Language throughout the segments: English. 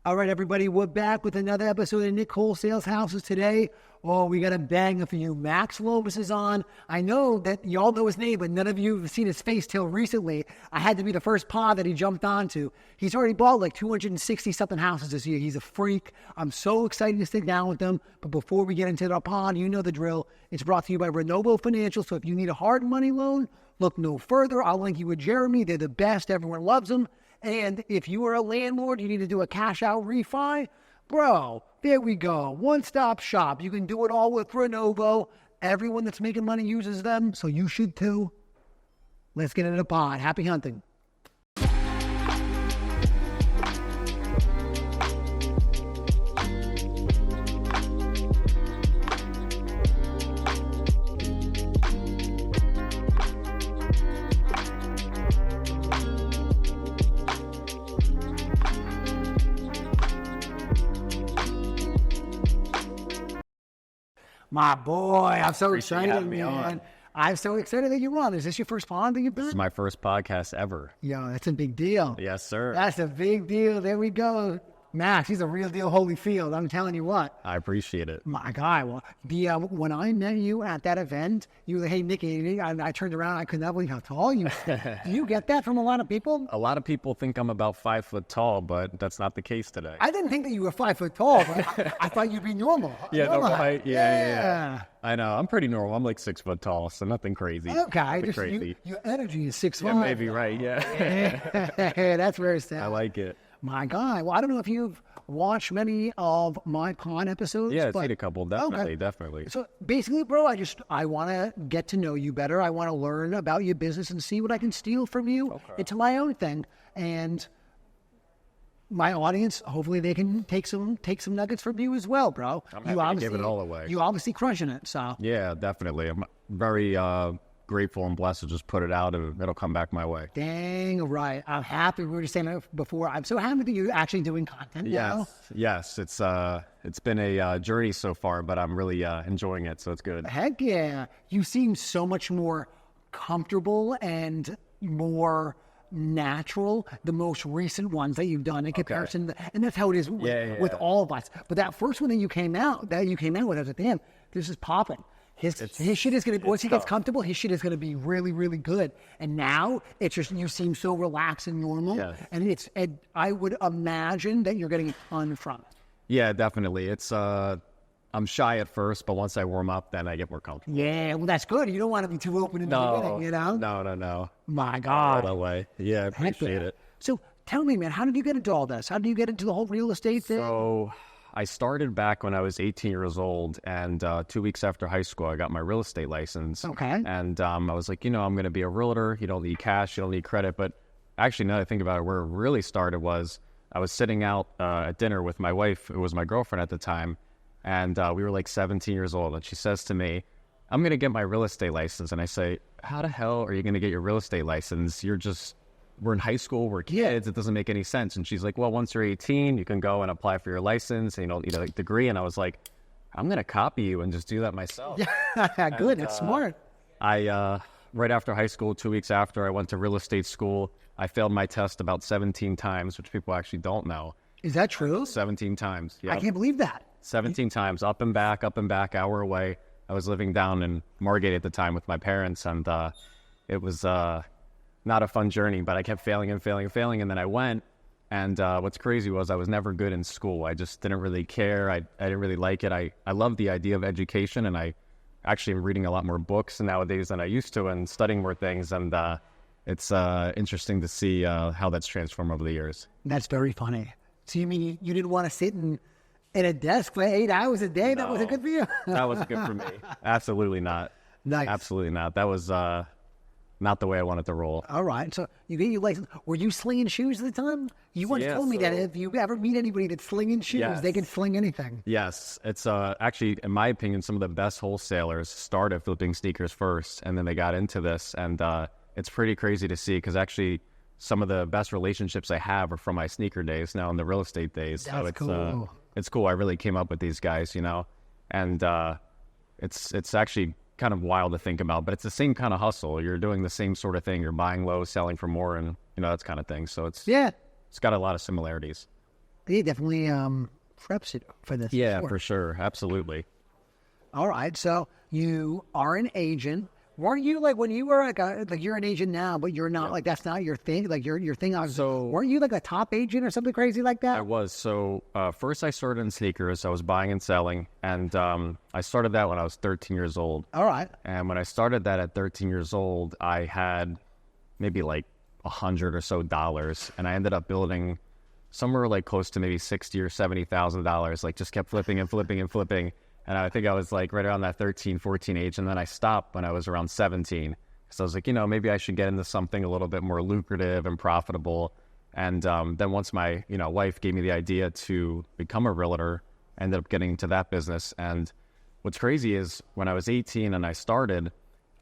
All right, everybody, we're back with another episode of Nick Wholesales Houses today. Oh, we got a banger for you. Max Lomas is on. I know that you all know his name, but none of you have seen his face till recently. I had to be the first pod that he jumped onto. He's already bought like 260-something houses this year. He's a freak. I'm so excited to sit down with him. But before we get into the pod, you know the drill. It's brought to you by Renovo Financial. So if you need a hard money loan, look no further. I'll link you with Jeremy. They're the best. Everyone loves them. And if you are a landlord, you need to do a cash out refi, bro, there we go. One-stop shop. You can do it all with Renovo. Everyone that's making money uses them, so you should too. Let's get into the pod. Happy hunting. My boy, I'm so excited, man. I'm so excited that you're on. Is this your first pod that you've done? This is my first podcast ever. Yeah, that's a big deal. Yes, sir. That's a big deal. There we go. Max, he's a real deal Holyfield. I'm telling you what. I appreciate it. My guy. Well, when I met you at that event, you were like, hey, Nicky, I turned around. I could not believe how tall you were. Do you get that from a lot of people? A lot of people think I'm about 5 foot tall, but that's not the case today. I didn't think that you were 5 foot tall, but I thought you'd be normal. Yeah, normal. No, right? Yeah. I know. I'm pretty normal. I'm like 6 foot tall, so nothing crazy. Okay. Just crazy. Your energy is 6'5". Yeah, maybe, right, yeah. That's very sad. I like it. My guy. Well, I don't know if you've watched many of my pod episodes. Yeah, I've seen a couple. Definitely, okay. Definitely. So basically, bro, I want to get to know you better. I want to learn about your business and see what I can steal from you. Okay. It's my own thing. And my audience, hopefully they can take some nuggets from you as well, bro. I'm happy to give it all away. You obviously crushing it, so. Yeah, definitely. I'm very grateful and blessed to just put it out, and it'll come back my way. Dang right. I'm happy. We were just saying that before. I'm so happy that you're actually doing content now. Yes. It's been a journey so far, but I'm really enjoying it, so it's good. Heck yeah. You seem so much more comfortable and more natural, the most recent ones that you've done in comparison. And that's how it is with all of us. But that first one that you came out with, I was like, damn, this is popping. His shit is going to, once he gets comfortable, his shit is going to be really, really good. And now it's just, you seem so relaxed and normal. Yes. And I would imagine that you're getting a ton from it. Yeah, definitely. It's, I'm shy at first, but once I warm up, then I get more comfortable. Yeah, well, that's good. You don't want to be too open in the beginning, you know? No. My God. All that way. Yeah, I appreciate it. So tell me, man, how did you get into all this? How did you get into the whole real estate thing? So I started back when I was 18 years old, and 2 weeks after high school, I got my real estate license. Okay. And I was like, I'm going to be a realtor. You don't need cash. You don't need credit. But actually, now that I think about it, where it really started was I was sitting out at dinner with my wife, who was my girlfriend at the time, and we were like 17 years old. And she says to me, I'm going to get my real estate license. And I say, how the hell are you going to get your real estate license? We're in high school, we're kids, it doesn't make any sense. And she's like, well, once you're 18, you can go and apply for your license, and you don't need a degree. And I was like, I'm going to copy you and just do that myself. Yeah, good, that's smart. I, right after high school, 2 weeks after, I went to real estate school. I failed my test about 17 times, which people actually don't know. Is that true? 17 times, yeah. I can't believe that. 17 times, up and back, hour away. I was living down in Margate at the time with my parents, and it was not a fun journey, but I kept failing, and then I went, and what's crazy was I was never good in school. I just didn't really care. I didn't really like it. I love the idea of education, and I actually am reading a lot more books nowadays than I used to, and studying more things, and it's interesting to see how that's transformed over the years. That's very funny. So you mean you didn't want to sit in a desk for 8 hours a day? No, that wasn't good for you? That wasn't good for me. Absolutely not. Nice. Absolutely not. That was not the way I wanted to roll. All right. So you get your license. Were you slinging shoes at the time? You once told me that if you ever meet anybody that's slinging shoes, they can sling anything. Yes. It's actually, in my opinion, some of the best wholesalers started flipping sneakers first, and then they got into this. And it's pretty crazy to see, because actually some of the best relationships I have are from my sneaker days now, in the real estate days. That's so it's cool. It's cool. I really came up with these guys, and it's actually kind of wild to think about, but it's the same kind of hustle. You're doing the same sort of thing. You're buying low, selling for more, and that kind of thing. So it's got a lot of similarities. It definitely preps you for this. Yeah, for sure. Absolutely. All right. So you are an agent. Weren't you like when you were like you're an agent now, but you're not like that's not your thing. Like your thing. Weren't you like a top agent or something crazy like that? I was. So first I started in sneakers. I was buying and selling. And I started that when I was 13 years old. All right. And when I started that at 13 years old, I had maybe like $100 or so. And I ended up building somewhere like close to maybe $60,000 or $70,000. Like just kept flipping and flipping and flipping. And I think I was like right around that 13, 14 age. And then I stopped when I was around 17. So I was like, maybe I should get into something a little bit more lucrative and profitable. And then once my, wife gave me the idea to become a realtor, I ended up getting into that business. And what's crazy is when I was 18 and I started,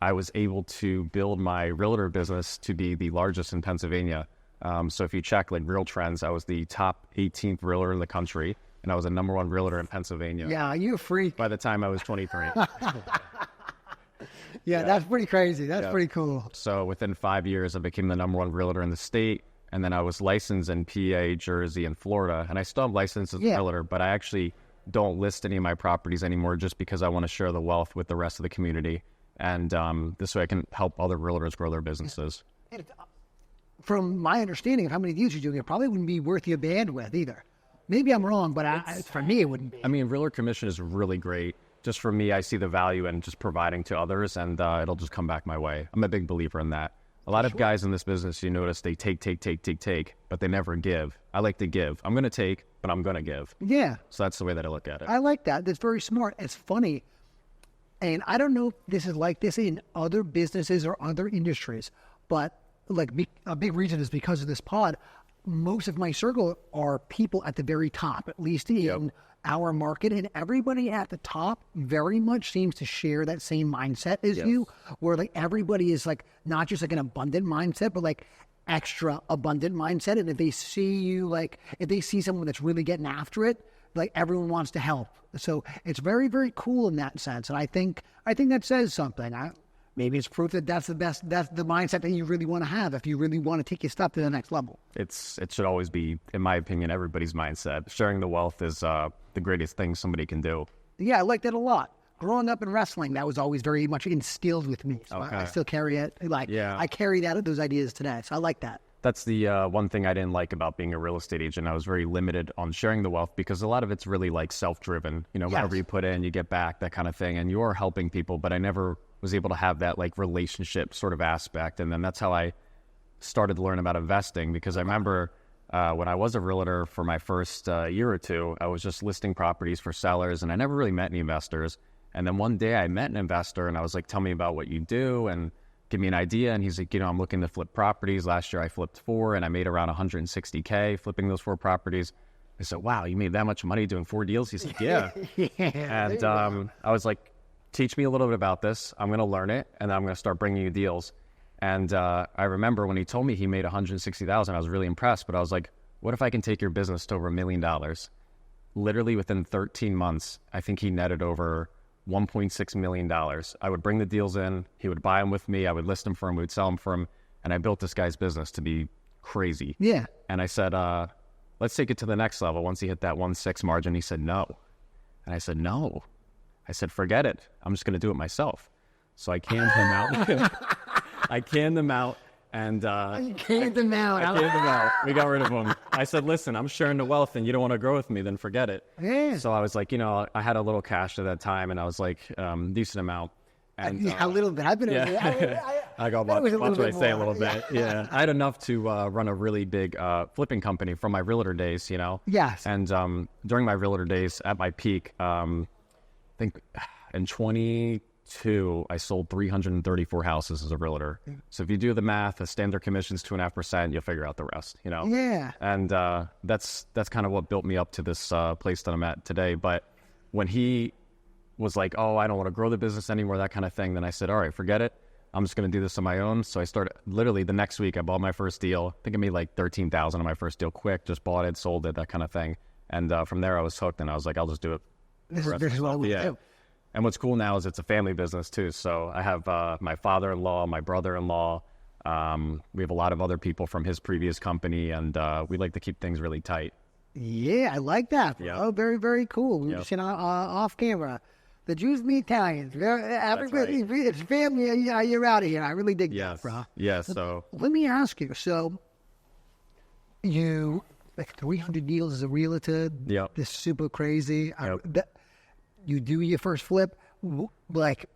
I was able to build my realtor business to be the largest in Pennsylvania. So if you check like Real Trends, I was the top 18th realtor in the country. And I was a number one realtor in Pennsylvania. Yeah, you a freak. By the time I was 23. Yeah, that's pretty crazy. That's pretty cool. So within 5 years, I became the number one realtor in the state. And then I was licensed in PA, Jersey, and Florida. And I still have license as a realtor, but I actually don't list any of my properties anymore just because I want to share the wealth with the rest of the community. And this way I can help other realtors grow their businesses. From my understanding of how many deals you're doing, it probably wouldn't be worth your bandwidth either. Maybe I'm wrong, but for me, it wouldn't be. I mean, realtor commission is really great. Just for me, I see the value in just providing to others, and it'll just come back my way. I'm a big believer in that. A lot of guys in this business, you notice they take, but they never give. I like to give. I'm going to take, but I'm going to give. Yeah. So that's the way that I look at it. I like that. That's very smart. It's funny. And I don't know if this is like this in other businesses or other industries, but like a big reason is because of this pod. Most of my circle are people at the very top, at least in our market. And everybody at the top very much seems to share that same mindset as you, where like everybody is like not just like an abundant mindset, but like extra abundant mindset. And if they see you, like if they see someone that's really getting after it, like everyone wants to help. So it's very, very cool in that sense. And I think that says something. Maybe it's proof that that's the mindset that you really want to have if you really want to take your stuff to the next level. It should always be, in my opinion, everybody's mindset. Sharing the wealth is the greatest thing somebody can do. Yeah, I like that a lot. Growing up in wrestling, that was always very much instilled with me. So I still carry it. I carry those ideas today. So I like that. That's the one thing I didn't like about being a real estate agent. I was very limited on sharing the wealth because a lot of it's really like self-driven. Whatever you put in, you get back, that kind of thing. And you're helping people, but I never was able to have that like relationship sort of aspect. And then that's how I started to learn about investing, because I remember when I was a realtor for my first year or two, I was just listing properties for sellers and I never really met any investors. And then one day I met an investor and I was like, tell me about what you do and give me an idea. And he's like, I'm looking to flip properties. Last year I flipped 4 and I made around $160K flipping those 4 properties. I said, wow, you made that much money doing 4 deals? He's like, yeah. And I was like, teach me a little bit about this. I'm going to learn it and I'm going to start bringing you deals. And I remember when he told me he made $160,000, I was really impressed, but I was like, what if I can take your business to over $1 million? Literally within 13 months, I think he netted over $1.6 million. I would bring the deals in, he would buy them with me, I would list them for him, we would sell them for him, and I built this guy's business to be crazy. Yeah. And I said, let's take it to the next level. Once he hit that 1.6 margin, he said no. And I said, no. I said, forget it. I'm just going to do it myself. So I canned him out. I canned them out. And you canned them out. I canned them out. We got rid of them. I said, listen, I'm sharing the wealth and you don't want to grow with me, then forget it. Yeah. So I was like, I had a little cash at that time and I was like, decent amount. And a little bit. I've been. I got watch what I say a little bit. Yeah. I had enough to run a really big flipping company from my realtor days, Yes. And during my realtor days at my peak, I think in 22, I sold 334 houses as a realtor. So if you do the math, a standard commission's 2.5%, you'll figure out the rest, Yeah. And that's kind of what built me up to this place that I'm at today. But when he was like, oh, I don't want to grow the business anymore, that kind of thing, then I said, all right, forget it. I'm just going to do this on my own. So I started literally the next week, I bought my first deal. I think I made like $13,000 on my first deal quick, just bought it, sold it, that kind of thing. And from there I was hooked and I was like, I'll just do it. This is what we do. And what's cool now is it's a family business too. So I have my father-in-law, my brother-in-law. We have a lot of other people from his previous company, and we like to keep things really tight. Yeah, I like that. Yep. Oh, very, very cool. We were Yep. just off camera. The Jews and the Italians. Everybody, it's family. Yeah, you're out of here. I really dig that, bro. Yeah, so... Let me ask you. So, you, like 300 deals as a realtor. Yep. This is super crazy. Yep. You do your first flip. Like,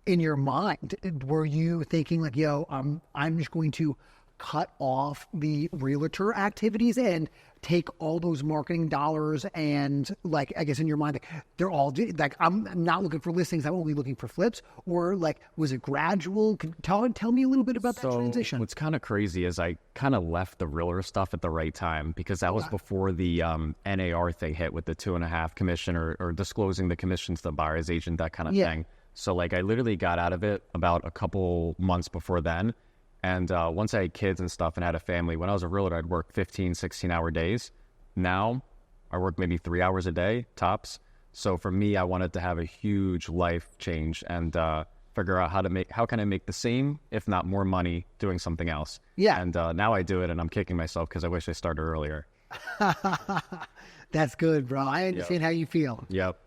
in your mind, were you thinking like, yo, I'm just going to cut off the realtor activities and take all those marketing dollars and, like, I guess in your mind, like, they're all like, I'm not looking for listings, I'm only looking for flips? Or like, was it gradual? Tell me a little bit about that transition. What's kind of crazy is I kind of left the realtor stuff at the right time, because that was before the NAR thing hit with the 2.5 commission or disclosing the commissions to the buyer's agent, that kind of thing. So like, I literally got out of it about a couple months before then. And once I had kids and stuff and had a family, when I was a realtor, I'd work 15, 16-hour days. Now, I work maybe 3 hours a day, tops. So for me, I wanted to have a huge life change and figure out how can I make the same, if not more money, doing something else. Yeah. And now I do it, and I'm kicking myself because I wish I started earlier. That's good, bro. I understand how you feel. Yep.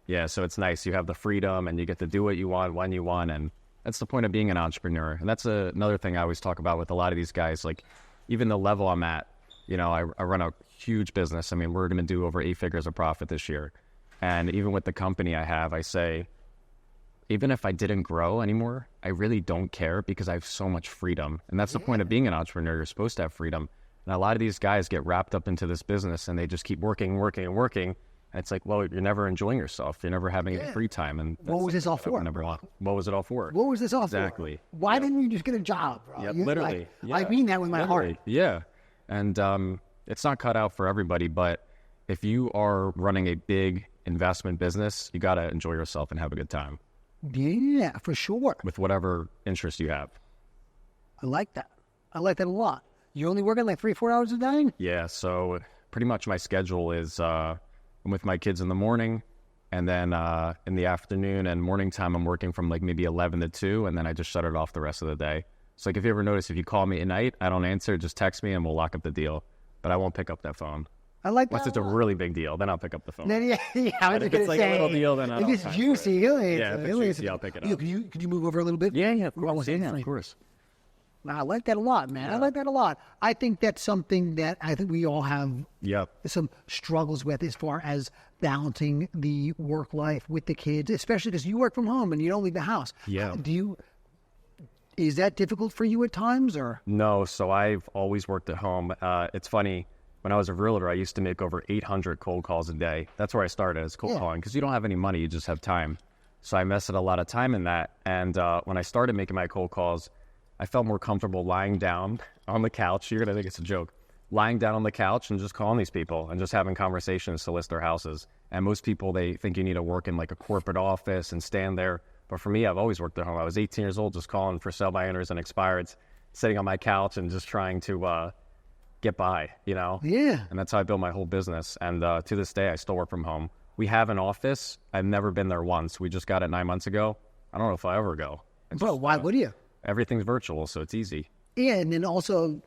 Yeah, so it's nice. You have the freedom, and you get to do what you want, when you want, and that's the point of being an entrepreneur. And that's another thing I always talk about with a lot of these guys. Like, even the level I'm at, you know, I run a huge business. I mean, we're going to do over 8 figures of profit this year. And even with the company I have, I say, even if I didn't grow anymore, I really don't care, because I have so much freedom. And that's the point of being an entrepreneur. You're supposed to have freedom. And a lot of these guys get wrapped up into this business, and they just keep working. And it's like, well, you're never enjoying yourself. You're never having any free time. And what was this all for? What was it all for? What was this all for? Exactly. Why didn't you just get a job, bro? Yep, literally. I mean that with my heart. Yeah. And it's not cut out for everybody, but if you are running a big investment business, you got to enjoy yourself and have a good time. Yeah, for sure. With whatever interest you have. I like that. I like that a lot. You only working like 3-4 hours a day? Yeah, so pretty much my schedule is I'm with my kids in the morning, and then in the afternoon and morning time, I'm working from like maybe 11 to 2, and then I just shut it off the rest of the day. So like, if you ever notice, if you call me at night, I don't answer, just text me and we'll lock up the deal. But I won't pick up that phone. I like that. Unless it's a really big deal, then I'll pick up the phone. Then, I was if it's like a little deal, then I don't. If it's juicy, he'll answer. Yeah, if it's juicy, I'll pick it up. Could you move over a little bit? Yeah, of course. Yeah, of course. I like that a lot, man. I like that a lot. I think that's something that I think we all have some struggles with, as far as balancing the work life with the kids, especially because you work from home and you don't leave the house. Yeah. Is that difficult for you at times, or? No, so I've always worked at home. It's funny. When I was a realtor, I used to make over 800 cold calls a day. That's where I started, as cold calling, because you don't have any money, you just have time. So I invested a lot of time in that. And when I started making my cold calls, I felt more comfortable lying down on the couch. You're going to think it's a joke. Lying down on the couch and just calling these people and just having conversations to list their houses. And most people, they think you need to work in like a corporate office and stand there. But for me, I've always worked at home. I was 18 years old, just calling for sell by owners and expireds, sitting on my couch and just trying to get by, you know? Yeah. And that's how I built my whole business. And to this day, I still work from home. We have an office. I've never been there once. We just got it 9 months ago. I don't know if I ever go. Bro, why would you? Everything's virtual, so it's easy. Yeah, and then also,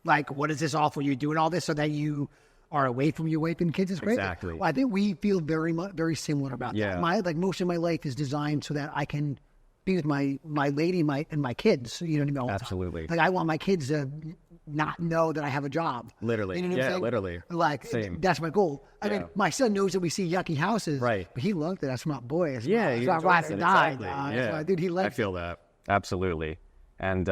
like, what is this all for? You're doing all this so that you are away from your wife and kids? Is great. Exactly. Well, I think we feel very similar about that. Most of my life is designed so that I can be with my lady and my kids. You know what I mean? All the time. Absolutely. Like, I want my kids to not know that I have a job. Literally. You know what I'm saying? Literally. Like, same. That's my goal. I mean, my son knows that we see yucky houses. Right. But he loved it. That's my boy. It's he not ride or die. Exactly. Dude, he likes I feel that. Absolutely. And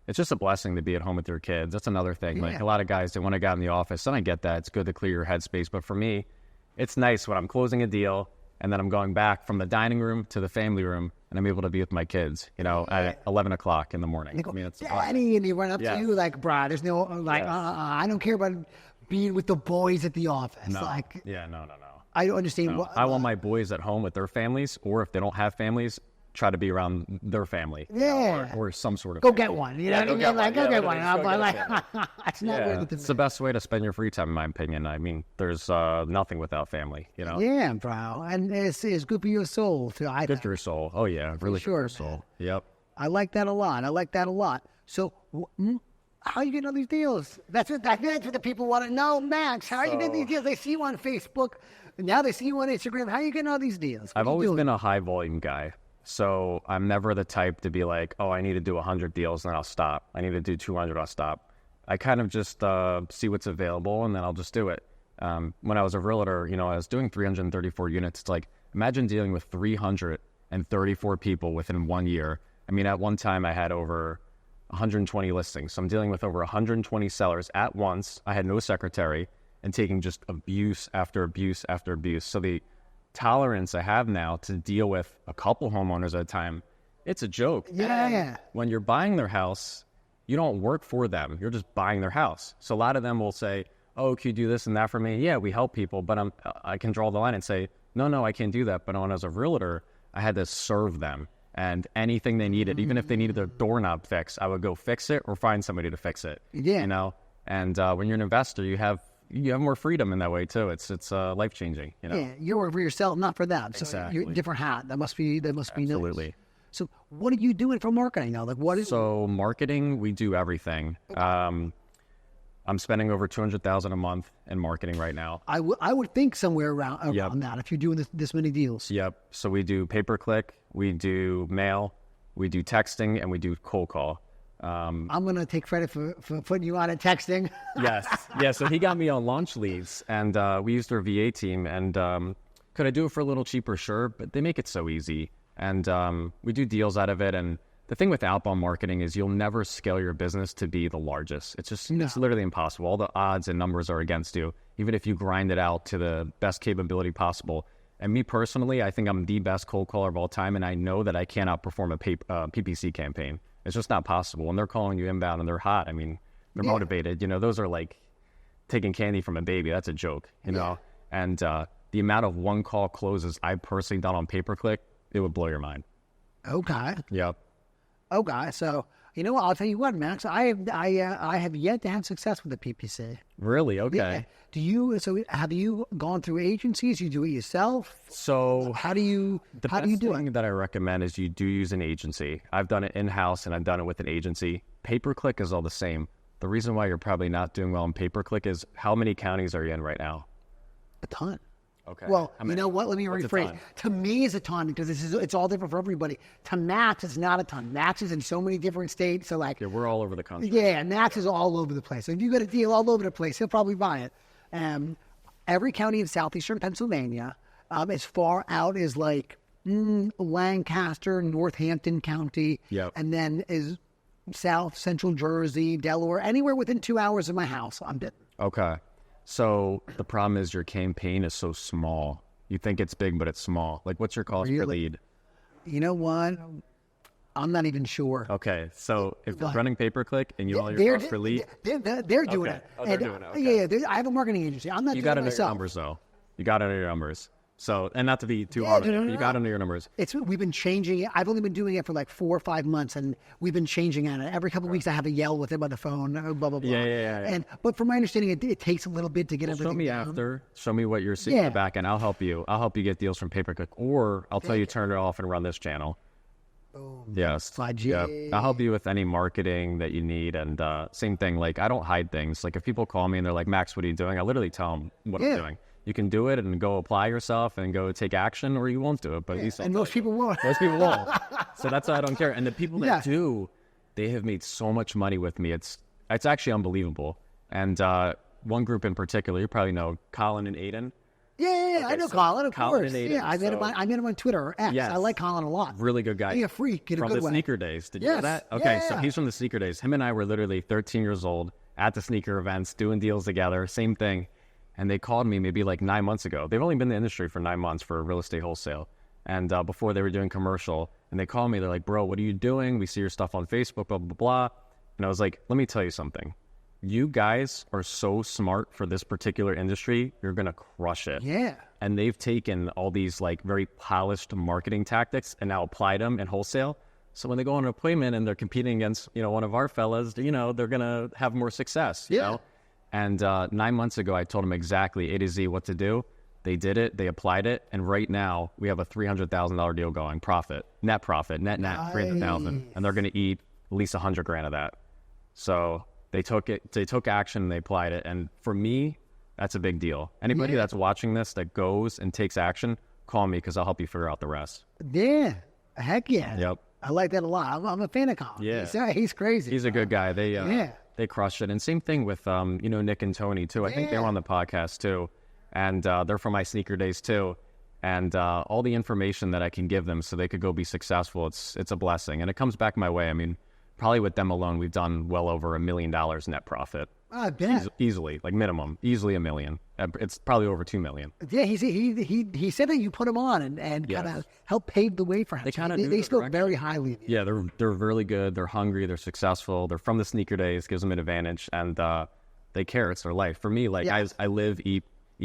it's just a blessing to be at home with your kids. That's another thing. Like, a lot of guys, they want to get out in the office, and I get that. It's good to clear your headspace. But for me, it's nice when I'm closing a deal and then I'm going back from the dining room to the family room, and I'm able to be with my kids, you know, at 11 o'clock in the morning. They go, I mean, it's Daddy, and they run up to you like, brah, there's no, like, I don't care about being with the boys at the office. No. Like, no. I don't understand. No. I want my boys at home with their families, or if they don't have families, try to be around their family. Yeah. Or some sort of Go family. get one. You know what I mean? Like, go get one. And I'm like, it's not worth it to me. It's the best way to spend your free time, in my opinion. I mean, there's nothing without family, you know? Yeah, bro. And it's good for your soul, too. Good for your soul. Oh, yeah. Really good for your soul. Yep. I like that a lot. So How are you getting all these deals? That's what the people want to know, Max. How are you getting these deals? They see you on Facebook. Now they see you on Instagram. How are you getting all these deals? I've always been a high volume guy. So I'm never the type to be like, oh, I need to do 100 deals and then I'll stop. I need to do 200, I'll stop. I kind of just see what's available and then I'll just do it. When I was a realtor, I was doing 334 units. It's like, imagine dealing with 334 people within 1 year. I mean, at one time I had over 120 listings. So I'm dealing with over 120 sellers at once. I had no secretary and taking just abuse after abuse after abuse. So the tolerance I have now to deal with a couple homeowners at a time, it's a joke. Yeah. And when you're buying their house, you don't work for them. You're just buying their house. So a lot of them will say, oh, can you do this and that for me? Yeah, we help people, but I can draw the line and say, no, I can't do that. But when I was a realtor, I had to serve them. And anything they needed, even if they needed their doorknob fixed, I would go fix it or find somebody to fix it. Yeah. And when you're an investor, you have more freedom in that way too. It's life changing. Yeah, you work for yourself, not for them. So Exactly. you're a different hat. That must be Absolutely. nice. So what are you doing for marketing now? Like So marketing, we do everything. I'm spending over $200,000 a month in marketing right now. I would think somewhere around that if you're doing this many deals. Yep. So we do pay-per-click, we do mail, we do texting, and we do cold call. I'm going to take credit for putting you on at texting. Yes. Yeah, so he got me on launch leads, and we used our VA team. And could I do it for a little cheaper? Sure, but they make it so easy. And we do deals out of it. And the thing with outbound marketing is you'll never scale your business to be the largest. It's literally impossible. All the odds and numbers are against you, even if you grind it out to the best capability possible. And me personally, I think I'm the best cold caller of all time, and I know that I can't outperform a PPC campaign. It's just not possible. When they're calling you inbound and they're hot, I mean, they're motivated. Those are like taking candy from a baby. That's a joke, know? And the amount of one call closes I've personally done on pay-per-click, it would blow your mind. Okay. Yep. Okay. So, you know what? I'll tell you what, Max. I have yet to have success with the PPC. Really? Okay. Yeah. Have you gone through agencies? You do it yourself? So how do you do it? The best thing that I recommend is you do use an agency. I've done it in-house and I've done it with an agency. Pay-per-click is all the same. The reason why you're probably not doing well in pay-per-click is how many counties are you in right now? A ton. Okay. Well, you know what? Let me What's rephrase. To me, it's a ton because it's all different for everybody. To Max, it's not a ton. Max is in so many different states. So Yeah, we're all over the country. Yeah, Max is all over the place. So if you got a deal all over the place, he'll probably buy it. Every county in southeastern Pennsylvania, as far out as like Lancaster, Northampton County, and then is South Central Jersey, Delaware, anywhere within 2 hours of my house, I'm bidding. Okay. So the problem is your campaign is so small. You think it's big, but it's small. Like, what's your cost per lead? You know what? I'm not even sure. Okay, so if you're running pay-per-click and you all your cost per lead, they're doing it. Oh, they're doing it. Okay. Yeah. I have a marketing agency. I'm not. You doing got to it know your myself. numbers, though. You got to know your numbers. So, and not to be too hard, but you got to know your numbers. We've been changing it. I've only been doing it for like 4 or 5 months, and we've been changing it. Every couple of weeks, I have a yell with him on the phone, blah blah blah. Yeah. But from my understanding, it takes a little bit to get everything. Show me down. after. Show me what you're seeing in the back end. I'll help you. I'll help you get deals from pay-per-click, or I'll tell you turn it off and run this channel. Yes. Yeah. I'll help you with any marketing that you need. And same thing, like I don't hide things. Like if people call me and they're like, Max, what are you doing? I literally tell them what I'm doing. You can do it and go apply yourself and go take action, or you won't do it. But at least most people won't. Most people won't. So that's why I don't care. And the people that do, they have made so much money with me. It's actually unbelievable. And one group in particular, you probably know Colin and Aiden. Yeah, I know Colin, of Colin course. and Aiden, Yeah, I met him on Twitter or X. Yes. I like Colin a lot. Really good guy. He's a freak in a from good the way. sneaker days. Did you know that? Okay, so he's from the sneaker days. Him and I were literally 13 years old at the sneaker events, doing deals together, same thing. And they called me maybe like 9 months ago. They've only been in the industry for 9 months for real estate wholesale. And before they were doing commercial. And they called me. They're like, bro, what are you doing? We see your stuff on Facebook, blah, blah, blah. And I was like, let me tell you something. You guys are so smart for this particular industry. You're going to crush it. Yeah. And they've taken all these like very polished marketing tactics and now applied them in wholesale. So when they go on an appointment and they're competing against, one of our fellas, they're going to have more success. You know? And 9 months ago, I told them exactly A to Z what to do. They did it. They applied it. And right now, we have a $300,000 deal going. Net 300,000. And they're going to eat at least $100,000 of that. So They took action and they applied it. And for me, that's a big deal. Anybody that's watching this that goes and takes action, call me because I'll help you figure out the rest. Yeah. Heck yeah. Yep. I like that a lot. I'm a fan of Colin. Yeah. He's crazy. He's a good guy. They crushed it. And same thing with, Nick and Tony too. I think they were on the podcast too. And they're from my sneaker days too. And all the information that I can give them so they could go be successful, it's a blessing. And it comes back my way. I mean, probably with them alone, we've done well over $1 million net profit. I bet. Easily, like minimum, easily $1 million. It's probably over $2 million. Yeah, he said that you put him on and kind of helped pave the way for him. They spoke very highly of you. Yeah, they're really good. They're hungry. They're successful. They're from the sneaker days. Gives them an advantage, and they care. It's their life. For me, like I live, eat,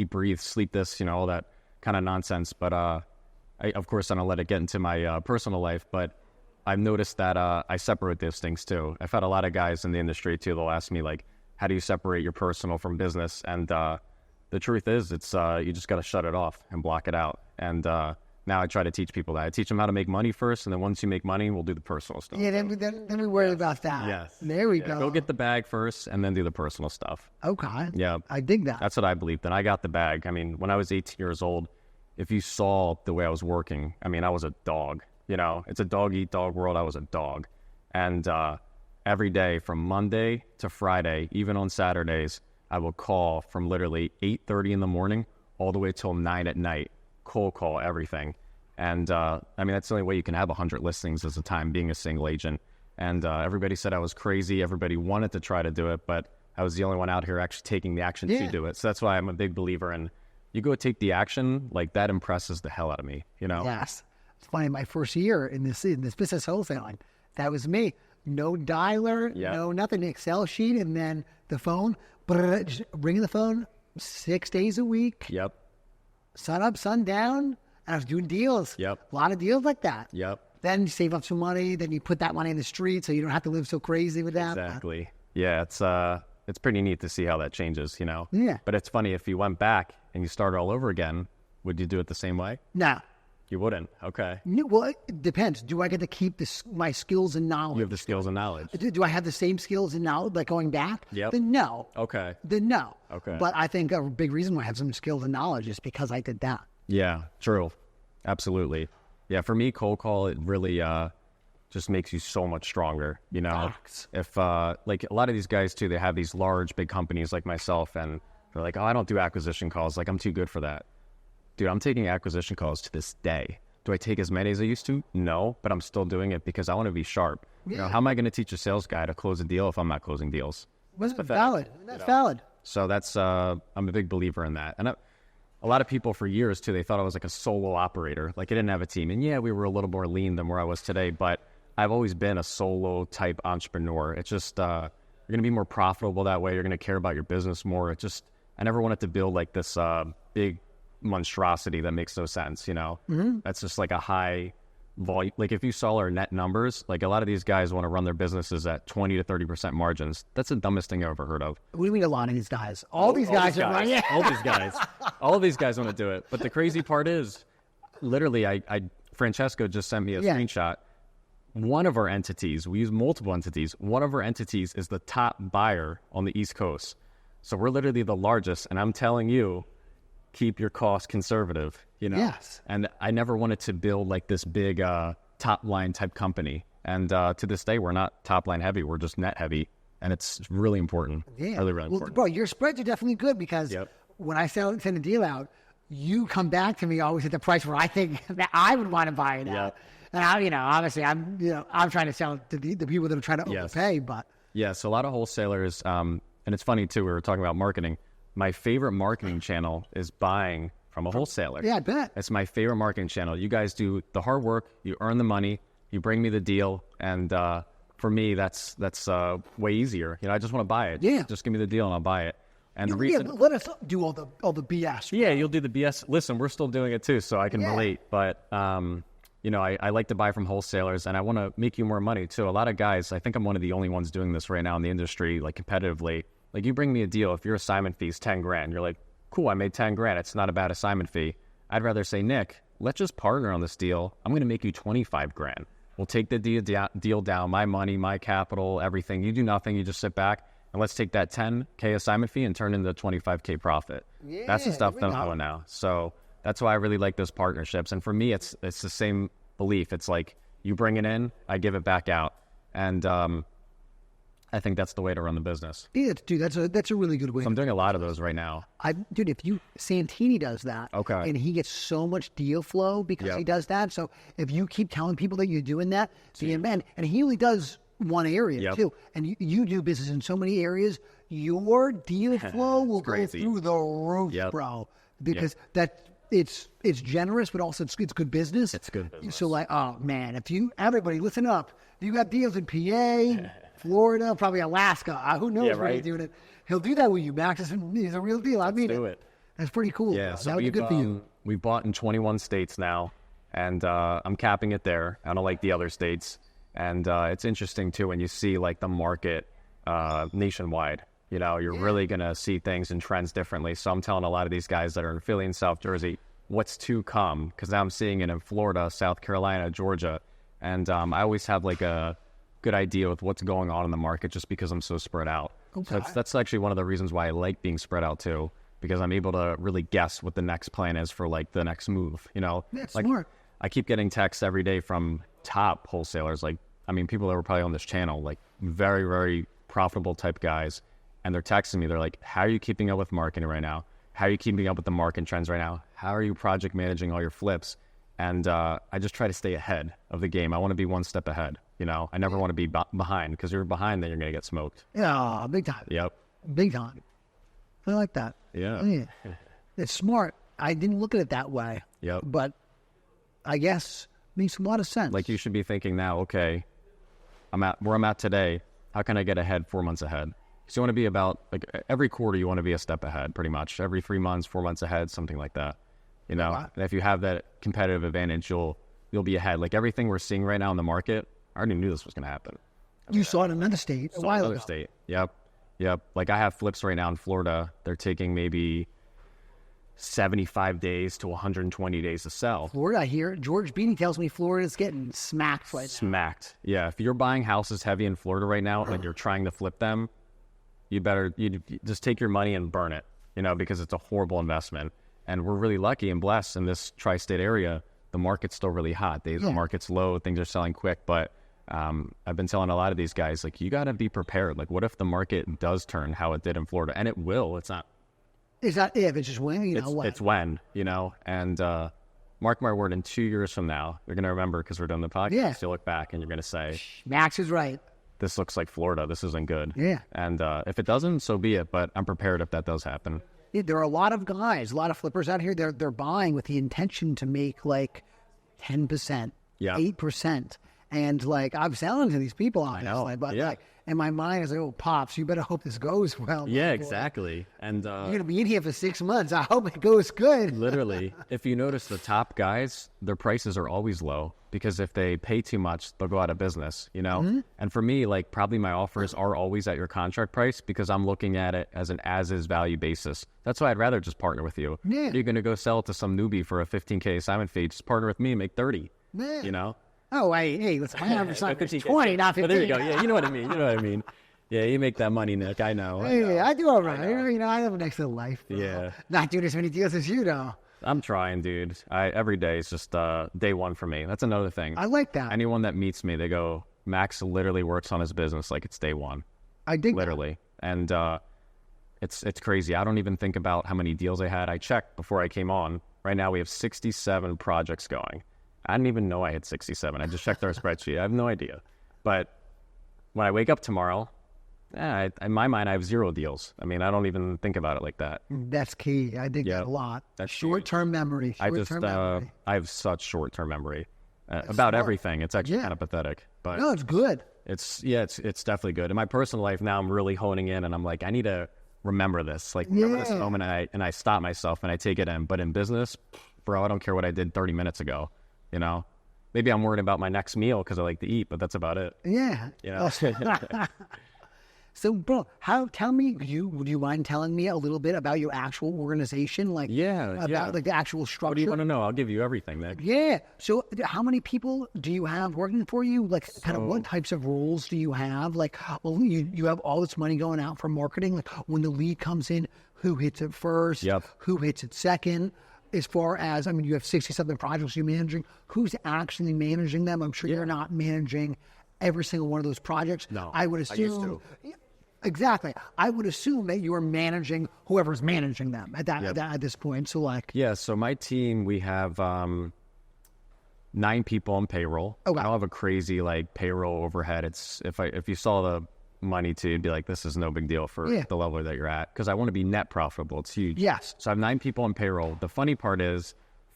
breathe, sleep this, all that kind of nonsense. But of course, I don't let it get into my personal life. But I've noticed that I separate those things too. I've had a lot of guys in the industry too. They'll ask me like, how do you separate your personal from business? And the truth is, it's you just got to shut it off and block it out. And now I try to teach people that. I teach them how to make money first, and then once you make money, we'll do the personal stuff. Yeah, then we worry about that. Yes. There we go. Go get the bag first, and then do the personal stuff. Okay. Yeah. I dig that. That's what I believe. Then I got the bag. I mean, when I was 18 years old, if you saw the way I was working, I mean, I was a dog. It's a dog-eat-dog world. I was a dog. And every day from Monday to Friday, even on Saturdays, I will call from literally 8:30 in the morning all the way till 9 at night, cold call everything. And I mean, that's the only way you can have 100 listings as a time being a single agent. And everybody said I was crazy. Everybody wanted to try to do it, but I was the only one out here actually taking the action to do it. So that's why I'm a big believer in you go take the action, like that impresses the hell out of me, Yes. It's funny, my first year in this business wholesaling, that was me. No dialer, no nothing, Excel sheet, and then the phone, just ringing the phone 6 days a week. Yep. Sun up, sun down, and I was doing deals. Yep. A lot of deals like that. Yep. Then you save up some money, then you put that money in the street so you don't have to live so crazy with that. Exactly. Yeah, it's pretty neat to see how that changes, Yeah. But it's funny, if you went back and you started all over again, would you do it the same way? No. You wouldn't. Okay. Well, it depends. Do I get to keep my skills and knowledge? You have the skills and knowledge. Do I have the same skills and knowledge, like going back? Yep. Then no. Okay. Then no. Okay. But I think a big reason why I have some skills and knowledge is because I did that. Yeah, true. Absolutely. Yeah, for me, cold call, it really just makes you so much stronger, If, like, a lot of these guys, too, they have these large, big companies like myself, and they're like, oh, I don't do acquisition calls. Like, I'm too good for that. Dude, I'm taking acquisition calls to this day. Do I take as many as I used to? No, but I'm still doing it because I want to be sharp. Yeah. How am I going to teach a sales guy to close a deal if I'm not closing deals? That's valid. That's valid. So that's, I'm a big believer in that. And a lot of people for years, too, they thought I was like a solo operator. Like, I didn't have a team. And yeah, we were a little more lean than where I was today, but I've always been a solo type entrepreneur. It's just, you're going to be more profitable that way. You're going to care about your business more. I never wanted to build like this big monstrosity that makes no sense, Mm-hmm. That's just like a high volume. Like if you saw our net numbers, like a lot of these guys want to run their businesses at 20 to 30% margins. That's the dumbest thing I've ever heard of. What do you mean a lot of these guys? All these guys are running. All these guys want to do it. But the crazy part is, literally, Francesco just sent me a screenshot. One of our entities, we use multiple entities. One of our entities is the top buyer on the East Coast. So we're literally the largest, and I'm telling you, keep your costs conservative, Yes. And I never wanted to build like this big top line type company. And to this day, we're not top line heavy. We're just net heavy. And it's really important. Yeah. Really, really important. Bro, your spreads are definitely good because when I send a deal out, you come back to me always at the price where I think that I would want to buy it at. And obviously I'm trying to sell it to the people that are trying to overpay, but. Yeah. So a lot of wholesalers, and it's funny too, we were talking about marketing. My favorite marketing channel is buying from a wholesaler. Yeah, I bet. It's my favorite marketing channel. You guys do the hard work, you earn the money, you bring me the deal, and for me, that's way easier. I just want to buy it. Yeah. Just give me the deal and I'll buy it. And the reason, let us do all the BS. Yeah, you'll do the BS. Listen, we're still doing it too, so I can relate. But I like to buy from wholesalers, and I want to make you more money too. A lot of guys, I think I'm one of the only ones doing this right now in the industry, like competitively. Like you bring me a deal, if your assignment fee is 10 grand, you're like, cool, I made 10 grand. It's not a bad assignment fee. I'd rather say, Nick, let's just partner on this deal. I'm going to make you 25 grand. We'll take the deal down, my money, my capital, everything. You do nothing. You just sit back and let's take that 10K assignment fee and turn it into a 25K profit. That's the stuff that I'm doing now. So that's why I really like those partnerships. And for me, it's the same belief. It's like you bring it in, I give it back out. And I think that's the way to run the business. Yeah, dude, that's a really good way. So I'm doing a lot of those right now. Dude, Santini does that. Okay. And he gets so much deal flow because he does that. So if you keep telling people that you're doing that, and he only does one area too, and you do business in so many areas, your deal flow will go through the roof, bro. Because it's generous, but also it's good business. It's good business. So like, oh man, everybody listen up. You got deals in PA, Florida, probably Alaska. Who knows where he's doing it? He'll do that with you, Max. He's a real deal. I mean, do it. That's pretty cool. Yeah, so that would be good for you. We've bought in 21 states now, and I'm capping it there. I don't like the other states. And it's interesting, too, when you see, like, the market nationwide. You know, you're really going to see things and trends differently. So I'm telling a lot of these guys that are in Philly and South Jersey what's to come, because now I'm seeing it in Florida, South Carolina, Georgia. And I always have, like, a good idea with what's going on in the market just because I'm so spread out. Okay. So that's actually one of the reasons why I like being spread out, too, because I'm able to really guess what the next plan is for, like, the next move, you know? That's like, smart. I keep getting texts every day from top wholesalers, like, I mean, people that were probably on this channel, like very, very profitable type guys. And they're texting me. They're like, how are you keeping up with marketing right now? How are you keeping up with the market trends right now? How are you project managing all your flips? And I just try to stay ahead of the game. I want to be one step ahead. You know, I never want to be behind, because you're behind, then you're going to get smoked. Yeah, big time. Yep. Big time. I like that. Yeah. It's smart. I didn't look at it that way. Yep. But I guess it makes a lot of sense. Like, you should be thinking now, okay, where I'm at today, how can I get ahead 4 months ahead? Because you want to be about, like, every quarter you want to be a step ahead, pretty much. Every 3 months, 4 months ahead, something like that. You know, and if you have that competitive advantage, you'll be ahead. Like, everything we're seeing right now in the market, I already knew this was going to happen. You saw it in another state a while ago. Another state, yep. Like, I have flips right now in Florida. They're taking maybe 75 days to 120 days to sell. Florida, I hear George Beatty tells me Florida's getting smacked right now. Smacked. Yeah, if you're buying houses heavy in Florida right now and you're trying to flip them, you just take your money and burn it, you know, because it's a horrible investment. And we're really lucky and blessed in this tri-state area. The market's still really hot. The market's low. Things are selling quick. But I've been telling a lot of these guys, like, you got to be prepared. Like, what if the market does turn how it did in Florida? And it will. It's not. It's not if, it's just when, you know what? It's when, you know. And mark my word, in 2 years from now, you're going to remember, because we're doing the podcast. Yeah. You'll look back and you're going to say, Max is right. This looks like Florida. This isn't good. Yeah. And if it doesn't, so be it. But I'm prepared if that does happen. Yeah, there are a lot of guys, a lot of flippers out here. They're buying with the intention to make like 10%, 8%. And like, I'm selling to these people, obviously. But like, in my mind, is like, oh, Pops, you better hope this goes well. Yeah, exactly. And you're going to be in here for 6 months. I hope it goes good. Literally. If you notice, the top guys, their prices are always low, because if they pay too much, they'll go out of business, you know? Mm-hmm. And for me, like, probably my offers are always at your contract price, because I'm looking at it as an as-is value basis. That's why I'd rather just partner with you. Yeah. You're going to go sell it to some newbie for a $15K assignment fee. Just partner with me and make 30, you know? Oh, hey, listen, my average is 20, not 15. Oh, there you go. Yeah, you know what I mean. Yeah, you make that money, Nick. I know. Hey, I do all right. You know, I have an excellent life. Bro. Yeah. Not doing as many deals as you, though. I'm trying, dude. Every day is just day one for me. That's another thing. I like that. Anyone that meets me, they go, Max literally works on his business like it's day one. I dig literally. And it's crazy. I don't even think about how many deals I had. I checked before I came on. Right now we have 67 projects going. I didn't even know I had 67. I just checked our spreadsheet. I have no idea. But when I wake up tomorrow, in my mind, I have 0 deals. I mean, I don't even think about it like that. That's key. I dig that a lot. That's short-term memory. I have such short-term memory about everything. It's actually kind of pathetic. But no, it's good. It's definitely good. In my personal life now, I'm really honing in, and I'm like, I need to remember this. Like, remember this moment, and I stop myself and I take it in. But in business, bro, I don't care what I did 30 minutes ago. You know, maybe I'm worried about my next meal because I like to eat, but that's about it. Yeah. You know? So, bro, would you mind telling me a little bit about your actual organization? Like, about like the actual structure? What do you want to know? I'll give you everything, Nick. Yeah. So how many people do you have working for you? Like, kind of what types of roles do you have? Like, well, you have all this money going out for marketing. Like, when the lead comes in, who hits it first? Yep. Who hits it second? As far as, I mean, you have 60-something projects you're managing. Who's actually managing them? I'm sure you're not managing every single one of those projects. No, I would assume. I used to. Exactly. I would assume that you are managing whoever's managing them at this point. So, like. Yeah, so my team, we have 9 people on payroll. Okay. I don't have a crazy, like, payroll overhead. It's if you saw the money to, you'd be like, this is no big deal for the level that you're at, because I want to be net profitable. It's huge. Yes. So I have 9 people on payroll. The funny part is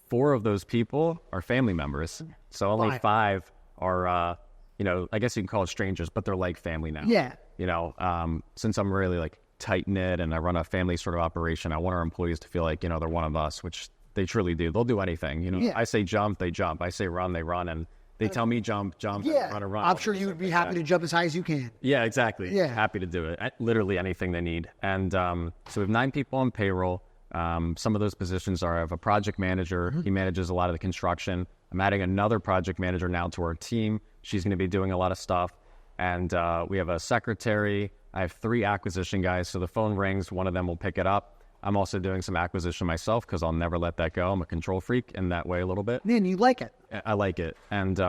4 of those people are family members. So only 5 are, I guess you can call it strangers, but they're like family now. Yeah. Since I'm really like tight knit and I run a family sort of operation, I want our employees to feel like, they're one of us, which they truly do. They'll do anything. I say jump, they jump. I say run, they run. And they tell me jump, and run. I'm sure you would be happy to jump as high as you can. Yeah, exactly. Yeah. Happy to do it. Literally anything they need. And so we have 9 people on payroll. Some of those positions are, I have a project manager. He manages a lot of the construction. I'm adding another project manager now to our team. She's going to be doing a lot of stuff. And we have a secretary. I have 3 acquisition guys. So the phone rings, one of them will pick it up. I'm also doing some acquisition myself because I'll never let that go. I'm a control freak in that way a little bit. Man, you like it. I like it. And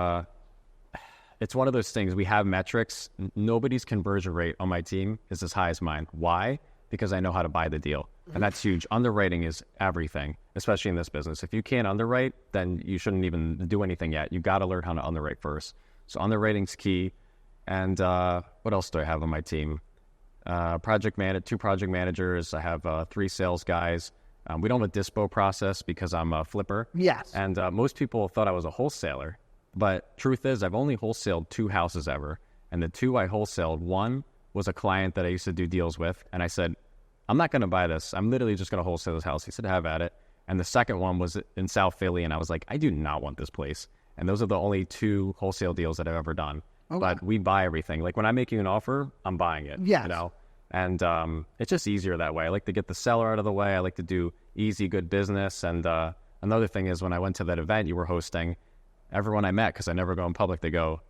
it's one of those things. We have metrics. Nobody's conversion rate on my team is as high as mine. Why? Because I know how to buy the deal. And that's huge. Underwriting is everything, especially in this business. If you can't underwrite, then you shouldn't even do anything yet. You got to learn how to underwrite first. So underwriting's key. And what else do I have on my team? 2 project managers. I have 3 sales guys. We don't have a dispo process because I'm a flipper. Yes. And most people thought I was a wholesaler. But truth is, I've only wholesaled 2 houses ever. And the 2 I wholesaled, one was a client that I used to do deals with. And I said, I'm not going to buy this. I'm literally just going to wholesale this house. He said, have at it. And the second one was in South Philly. And I was like, I do not want this place. And those are the only 2 wholesale deals that I've ever done. Okay. But we buy everything. Like when I'm making an offer, I'm buying it. Yes. And it's just easier that way. I like to get the seller out of the way. I like to do easy, good business. And another thing is when I went to that event you were hosting, everyone I met, because I never go in public, they go,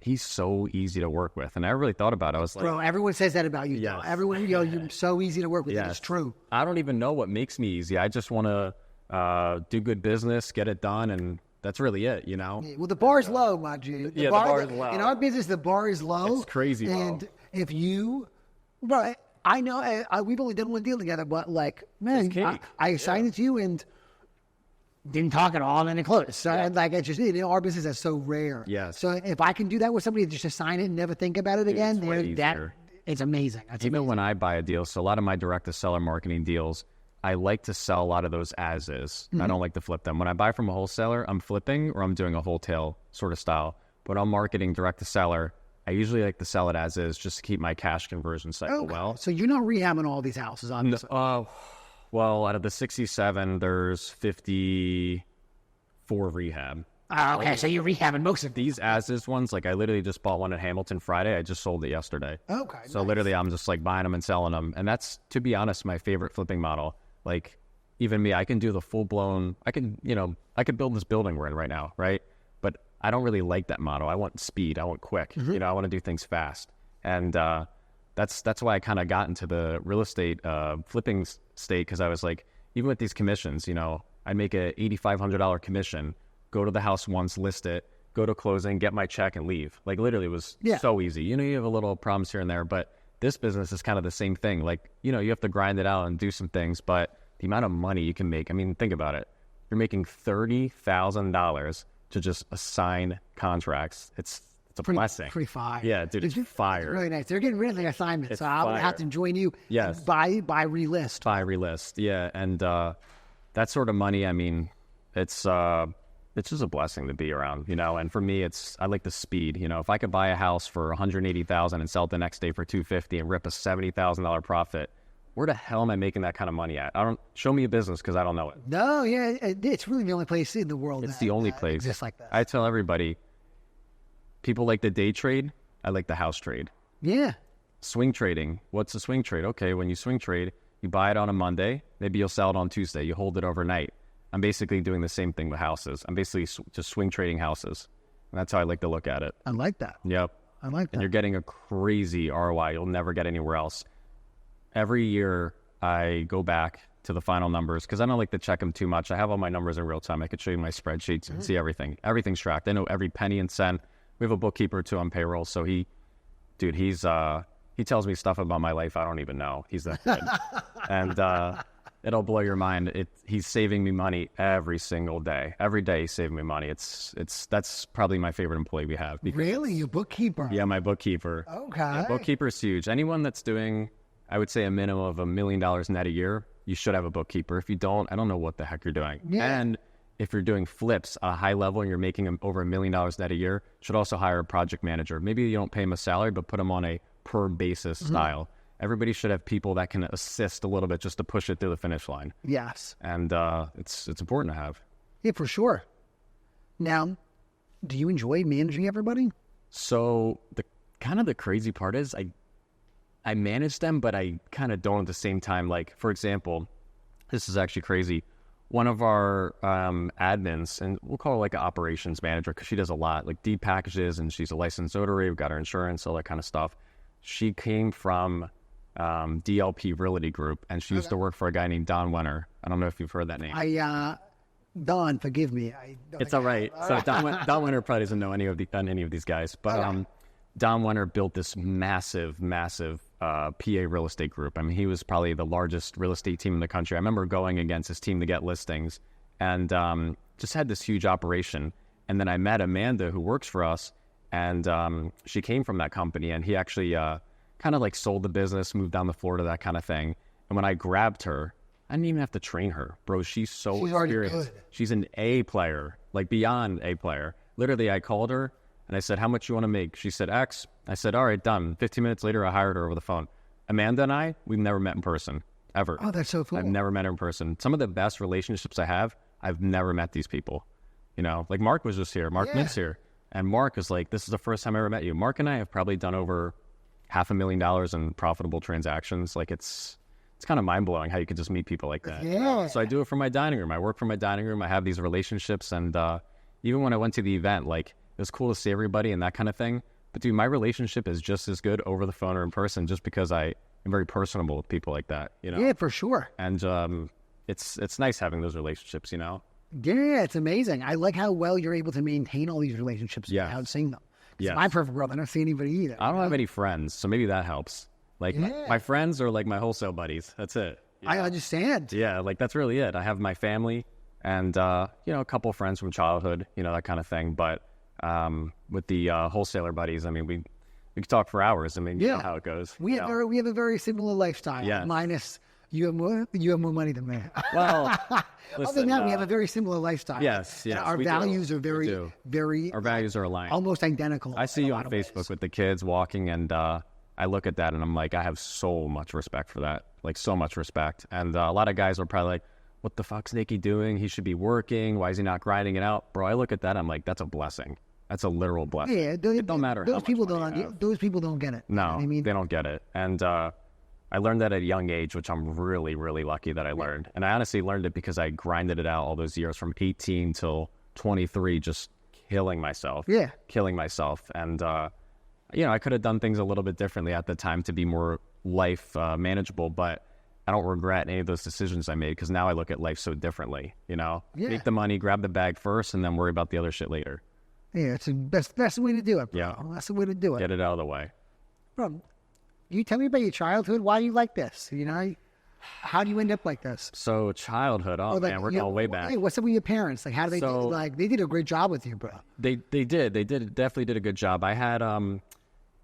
he's so easy to work with. And I really thought about it. I was like, bro, everyone says that about you. Yes. Everyone, you're so easy to work with. Yes. It's true. I don't even know what makes me easy. I just want to do good business, get it done, and that's really it, Well, the bar is low, my dude. The bar is low. In our business, the bar is low. It's crazy low. And if you, bro, I know we've only done one deal together, but like, man, I signed it to you and didn't talk at all, and then it closed. So like, it's just our business is so rare. Yes. So if I can do that with somebody, just to sign it and never think about it again, it's amazing. That's Even amazing. when I buy a deal, so a lot of my direct-to-seller marketing deals, I like to sell a lot of those as is. I don't like to flip them. When I buy from a wholesaler, I'm flipping or I'm doing a wholesale sort of style. But I'm marketing direct-to-seller, I usually like to sell it as is just to keep my cash conversion cycle well. So you're not rehabbing all these houses, obviously. Well, out of the 67, there's 54 rehab. Okay, so you're rehabbing most of these as-is ones. Like I literally just bought one in Hamilton Friday. I just sold it yesterday. Okay. So literally I'm just like buying them and selling them. And that's, to be honest, my favorite flipping model. Like even me, I can do the full-blown, I could build this building we're in right now, right? But I don't really like that model. I want speed. I want quick. I want to do things fast. And that's why I kind of got into the real estate flipping state, because I was like, even with these commissions, I'd make a $8,500 commission, go to the house once, list it, go to closing, get my check, and leave. Like literally it was so easy. You have a little problems here and there, but this business is kind of the same thing. Like, you have to grind it out and do some things, but the amount of money you can make, I mean, think about it. You're making $30,000 to just assign contracts. It's a blessing. Pretty fire. Yeah, dude, it's fire. It's really nice. They're getting rid of the assignments, It's so I'll fire. have to join you. Yes. Buy relist. Buy relist, yeah. And that sort of money, I mean, it's just a blessing to be around, And for me, I like the speed. If I could buy a house for $180,000 and sell it the next day for $250,000 and rip a $70,000 profit, where the hell am I making that kind of money at? Show me a business, because I don't know it. No, yeah, it's really the only place in the world. It's the only place just like that. I tell everybody, people like the day trade. I like the house trade. Yeah. Swing trading. What's a swing trade? Okay, when you swing trade, you buy it on a Monday. Maybe you'll sell it on Tuesday. You hold it overnight. I'm basically doing the same thing with houses. I'm basically just swing trading houses. And that's how I like to look at it. I like that. Yep. I like that. And you're getting a crazy ROI. You'll never get anywhere else. Every year, I go back to the final numbers because I don't like to check them too much. I have all my numbers in real time. I could show you my spreadsheets and see everything. Everything's tracked. I know every penny and cent. We have a bookkeeper too on payroll. So he tells me stuff about my life I don't even know. He's that good. And it'll blow your mind. He's saving me money every single day. Every day he's saving me money. That's probably my favorite employee we have. Really? Your bookkeeper? Yeah, my bookkeeper. Okay. Yeah, bookkeeper's huge. Anyone that's doing, I would say, a minimum of $1 million net a year, you should have a bookkeeper. If you don't, I don't know what the heck you're doing. Yeah. And if you're doing flips at a high level and you're making over $1 million net a year, you should also hire a project manager. Maybe you don't pay him a salary, but put him on a per basis style. Everybody should have people that can assist a little bit just to push it through the finish line. Yes. And it's important to have. Yeah, for sure. Now, do you enjoy managing everybody? So the crazy part is I manage them, but I kind of don't at the same time. Like, for example, this is actually crazy. One of our admins, and we'll call her like an operations manager because she does a lot, like deep packages, and she's a licensed notary. We've got her insurance, all that kind of stuff. She came from DLP Realty Group, and she used to work for a guy named Don Wenner. I don't know if you've heard that name. Don, forgive me. It's all right. So Don Wenner probably doesn't know any of these guys, but Don Wenner built this massive PA real estate group. I mean, he was probably the largest real estate team in the country. I remember going against his team to get listings, and just had this huge operation. And then I met Amanda, who works for us, and she came from that company, and he actually kind of like sold the business, moved down to Florida, that kind of thing. And when I grabbed her, I didn't even have to train her, bro. She's experienced. She's an A player, like beyond A player. Literally, I called her and I said, "How much you want to make?" She said, "X." I said, "All right, done." 15 minutes later, I hired her over the phone. Amanda and we've never met in person, ever. Oh, that's so cool. I've never met her in person. Some of the best relationships I have, I've never met these people. You know, like Mark was just here. Mark Mint's here. And Mark is like, this is the first time I ever met you. Mark and I have probably done over $500,000 in profitable transactions. Like it's kind of mind-blowing how you could just meet people like that. Yeah. So I do it from my dining room. I work from my dining room. I have these relationships. And even when I went to the event, like, it was cool to see everybody and that kind of thing. But dude, my relationship is just as good over the phone or in person, just because I am very personable with people like that, you know? Yeah, for sure. And it's nice having those relationships, you know? Yeah, it's amazing. I like how well you're able to maintain all these relationships without seeing them. Yeah. My perfect world, I don't see anybody either. I don't have any friends, so maybe that helps. Like, my friends are like my wholesale buddies. That's it. I understand. Yeah, like, that's really it. I have my family and, you know, a couple of friends from childhood, you know, that kind of thing. But with the wholesaler buddies, I mean, we could talk for hours. I mean, you know how it goes. We have a very similar lifestyle. Yeah. Minus you have more money than me. Well, listen, other than that, we have a very similar lifestyle. Yes. And our values are very our values are aligned. Almost identical. I see you on Facebook with the kids walking, and I look at that and I'm like, I have so much respect for that. Like, so much respect. And a lot of guys are probably like, what the fuck's Nicky doing? He should be working. Why is he not grinding it out? Bro, I look at that, I'm like, that's a blessing. That's a literal blessing. Yeah, it don't matter how much money you have. Those people don't get it. No, you know what I mean? They don't get it. And I learned that at a young age, which I'm really, really lucky that I learned. And I honestly learned it because I grinded it out all those years from 18 till 23, just killing myself. Yeah. Killing myself. And, you know, I could have done things a little bit differently at the time to be more life manageable, but I don't regret any of those decisions I made because now I look at life so differently, you know? Yeah. Make the money, grab the bag first, and then worry about the other shit later. Yeah, it's the best way to do it, bro. Yeah. That's the way to do it. Get it out of the way. Bro, you tell me about your childhood. Why are you like this? You know, how do you end up like this? So childhood, man, we're going way back. Hey, what's up with your parents? Like, how do they do? Like, they did a great job with you, bro. They definitely did a good job. I had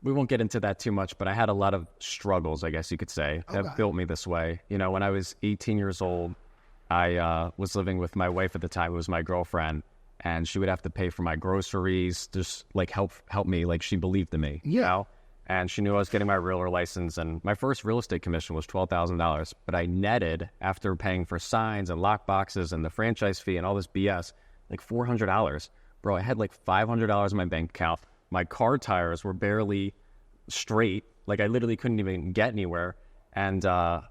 we won't get into that too much, but I had a lot of struggles, I guess you could say, that built me this way. You know, when I was 18 years old, I was living with my wife at the time. It was my girlfriend, and she would have to pay for my groceries, just like help me. Like, she believed in me. Yeah. You know? And she knew I was getting my realtor license, and my first real estate commission was $12,000. But I netted, after paying for signs and lock boxes and the franchise fee and all this BS, like $400. Bro, I had like $500 in my bank account. My car tires were barely straight. Like I literally couldn't even get anywhere. And I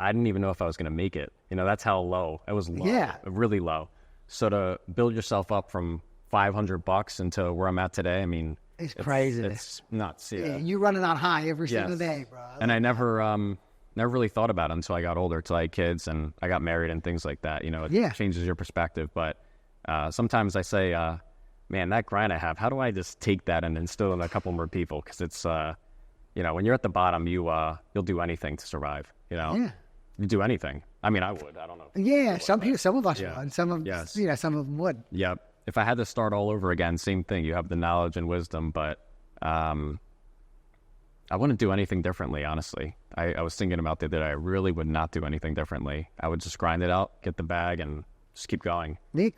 didn't even know if I was going to make it. You know, that's how low. It was low. Yeah. Really low. So to build yourself up from $500 into where I'm at today, I mean, it's crazy. It's nuts. Yeah. You're running on high every single day, bro. And I never really thought about it until I got older, till I had kids and I got married and things like that. You know, it changes your perspective. But sometimes I say, man, that grind I have, how do I just take that and instill in a couple more people? Because it's, you know, when you're at the bottom, you'll do anything to survive. You know, you do anything. I mean, I would. I don't know. Yeah, some of us would. Some of some of them would. Yep. If I had to start all over again, same thing. You have the knowledge and wisdom, but I wouldn't do anything differently, honestly. I was thinking about that I really would not do anything differently. I would just grind it out, get the bag, and just keep going. Keep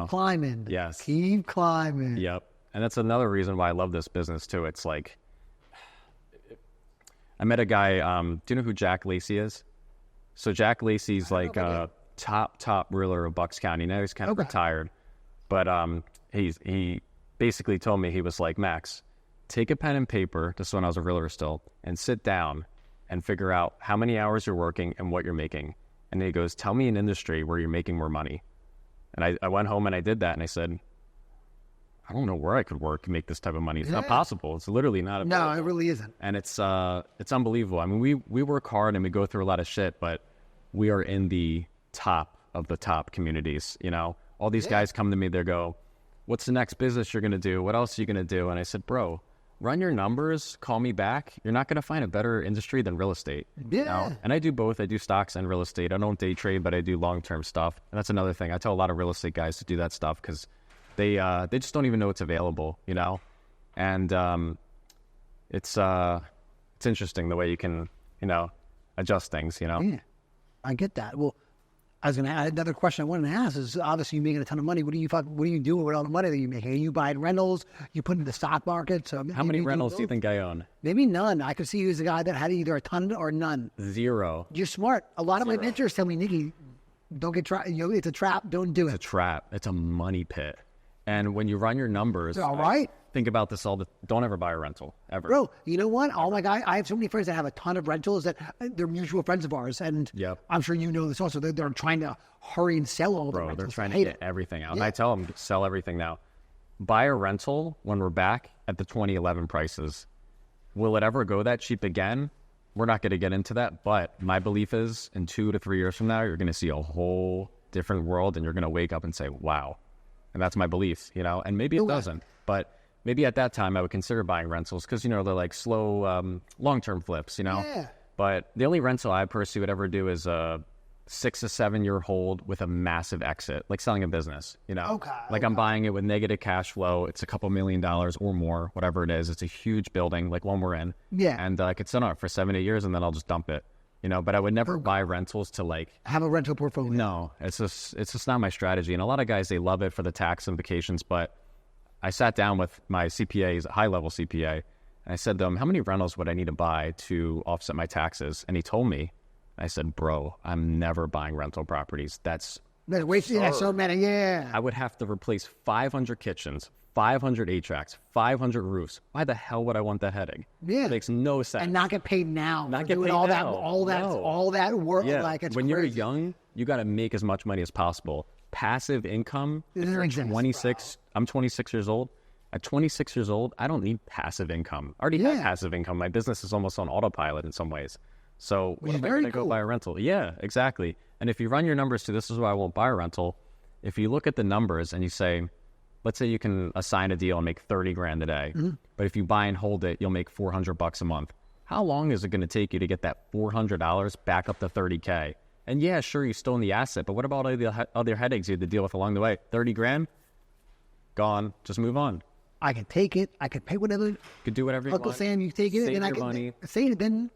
climbing. Yes. Keep climbing. Yep. And that's another reason why I love this business, too. It's like, I met a guy, do you know who Jack Lacey is? So Jack Lacey's like a top realtor of Bucks County. Now he's kind of retired. But he basically told me, he was like, Max, take a pen and paper, this is when I was a realtor still, and sit down and figure out how many hours you're working and what you're making. And he goes, tell me an industry where you're making more money. And I went home and I did that. And I said, I don't know where I could work and make this type of money. It's not possible. It's literally not. No, it really isn't. And it's unbelievable. I mean, we work hard and we go through a lot of shit, but we are in the top of the top communities, you know? All these guys come to me, they go, what's the next business you're going to do? What else are you going to do? And I said, bro, run your numbers, call me back. You're not going to find a better industry than real estate. Yeah. You know? And I do both. I do stocks and real estate. I don't day trade, but I do long-term stuff. And that's another thing. I tell a lot of real estate guys to do that stuff because they just don't even know it's available, you know? And it's interesting the way you can, you know, adjust things, you know? Yeah, I get that. Well, I was going to add another question I wanted to ask is, obviously you're making a ton of money. What are you doing with all the money that you're making? Are you buying rentals? You put in the stock market? So how many rentals do you think I own? Maybe none. I could see you as a guy that had either a ton or none. Zero. You're smart. A lot of my mentors tell me, Nicky, don't get trapped. You know, it's a trap. Don't do it. It's a trap. It's a money pit. And when you run your numbers, all right. Think about this don't ever buy a rental, ever. Bro, you know what? Oh my God, I have so many friends that have a ton of rentals that they're mutual friends of ours. And I'm sure you know this also. They're trying to hurry and sell all the rentals. They're trying to get everything out. And I tell them, sell everything now. Buy a rental when we're back at the 2011 prices. Will it ever go that cheap again? We're not going to get into that. But my belief is in 2 to 3 years from now, you're going to see a whole different world and you're going to wake up and say, wow. And that's my belief, you know, and maybe it doesn't, but maybe at that time I would consider buying rentals because, you know, they're like slow, long-term flips, you know, but the only rental I personally would ever do is a 6 to 7 year hold with a massive exit, like selling a business, you know, I'm buying it with negative cash flow. It's a couple $1 million or more, whatever it is. It's a huge building, like one we're in. And I could sit on it for 7, 8 years and then I'll just dump it. You know, but I would never buy rentals to like have a rental portfolio. No, it's just not my strategy. And a lot of guys, they love it for the tax implications. But I sat down with my CPA, he's a high level CPA, and I said to him, how many rentals would I need to buy to offset my taxes? And he told me, I said, bro, I'm never buying rental properties. That's so many. I would have to replace 500 kitchens, 500 HVACs, 500 roofs. Why the hell would I want that headache? It makes no sense. And not get paid now. Not get paid all now. All that work. Yeah. Like it's when crazy. You're young, you got to make as much money as possible. Passive income. I'm 26 years old. At 26 years old, I don't need passive income. I already have passive income. My business is almost on autopilot in some ways. So what am I going to go buy a rental? Yeah, exactly. And if you run your numbers to this is why I won't buy a rental. If you look at the numbers and you say, let's say you can assign a deal and make 30 grand a day, but if you buy and hold it, you'll make $400 a month. How long is it going to take you to get that $400 back up to 30K? And yeah, sure, you still own the asset, but what about all the other headaches you had to deal with along the way? 30 grand, gone, just move on. I can take it. I can pay whatever. You can do whatever you want. Uncle Sam, you take it, Save and I your can money. save it. Then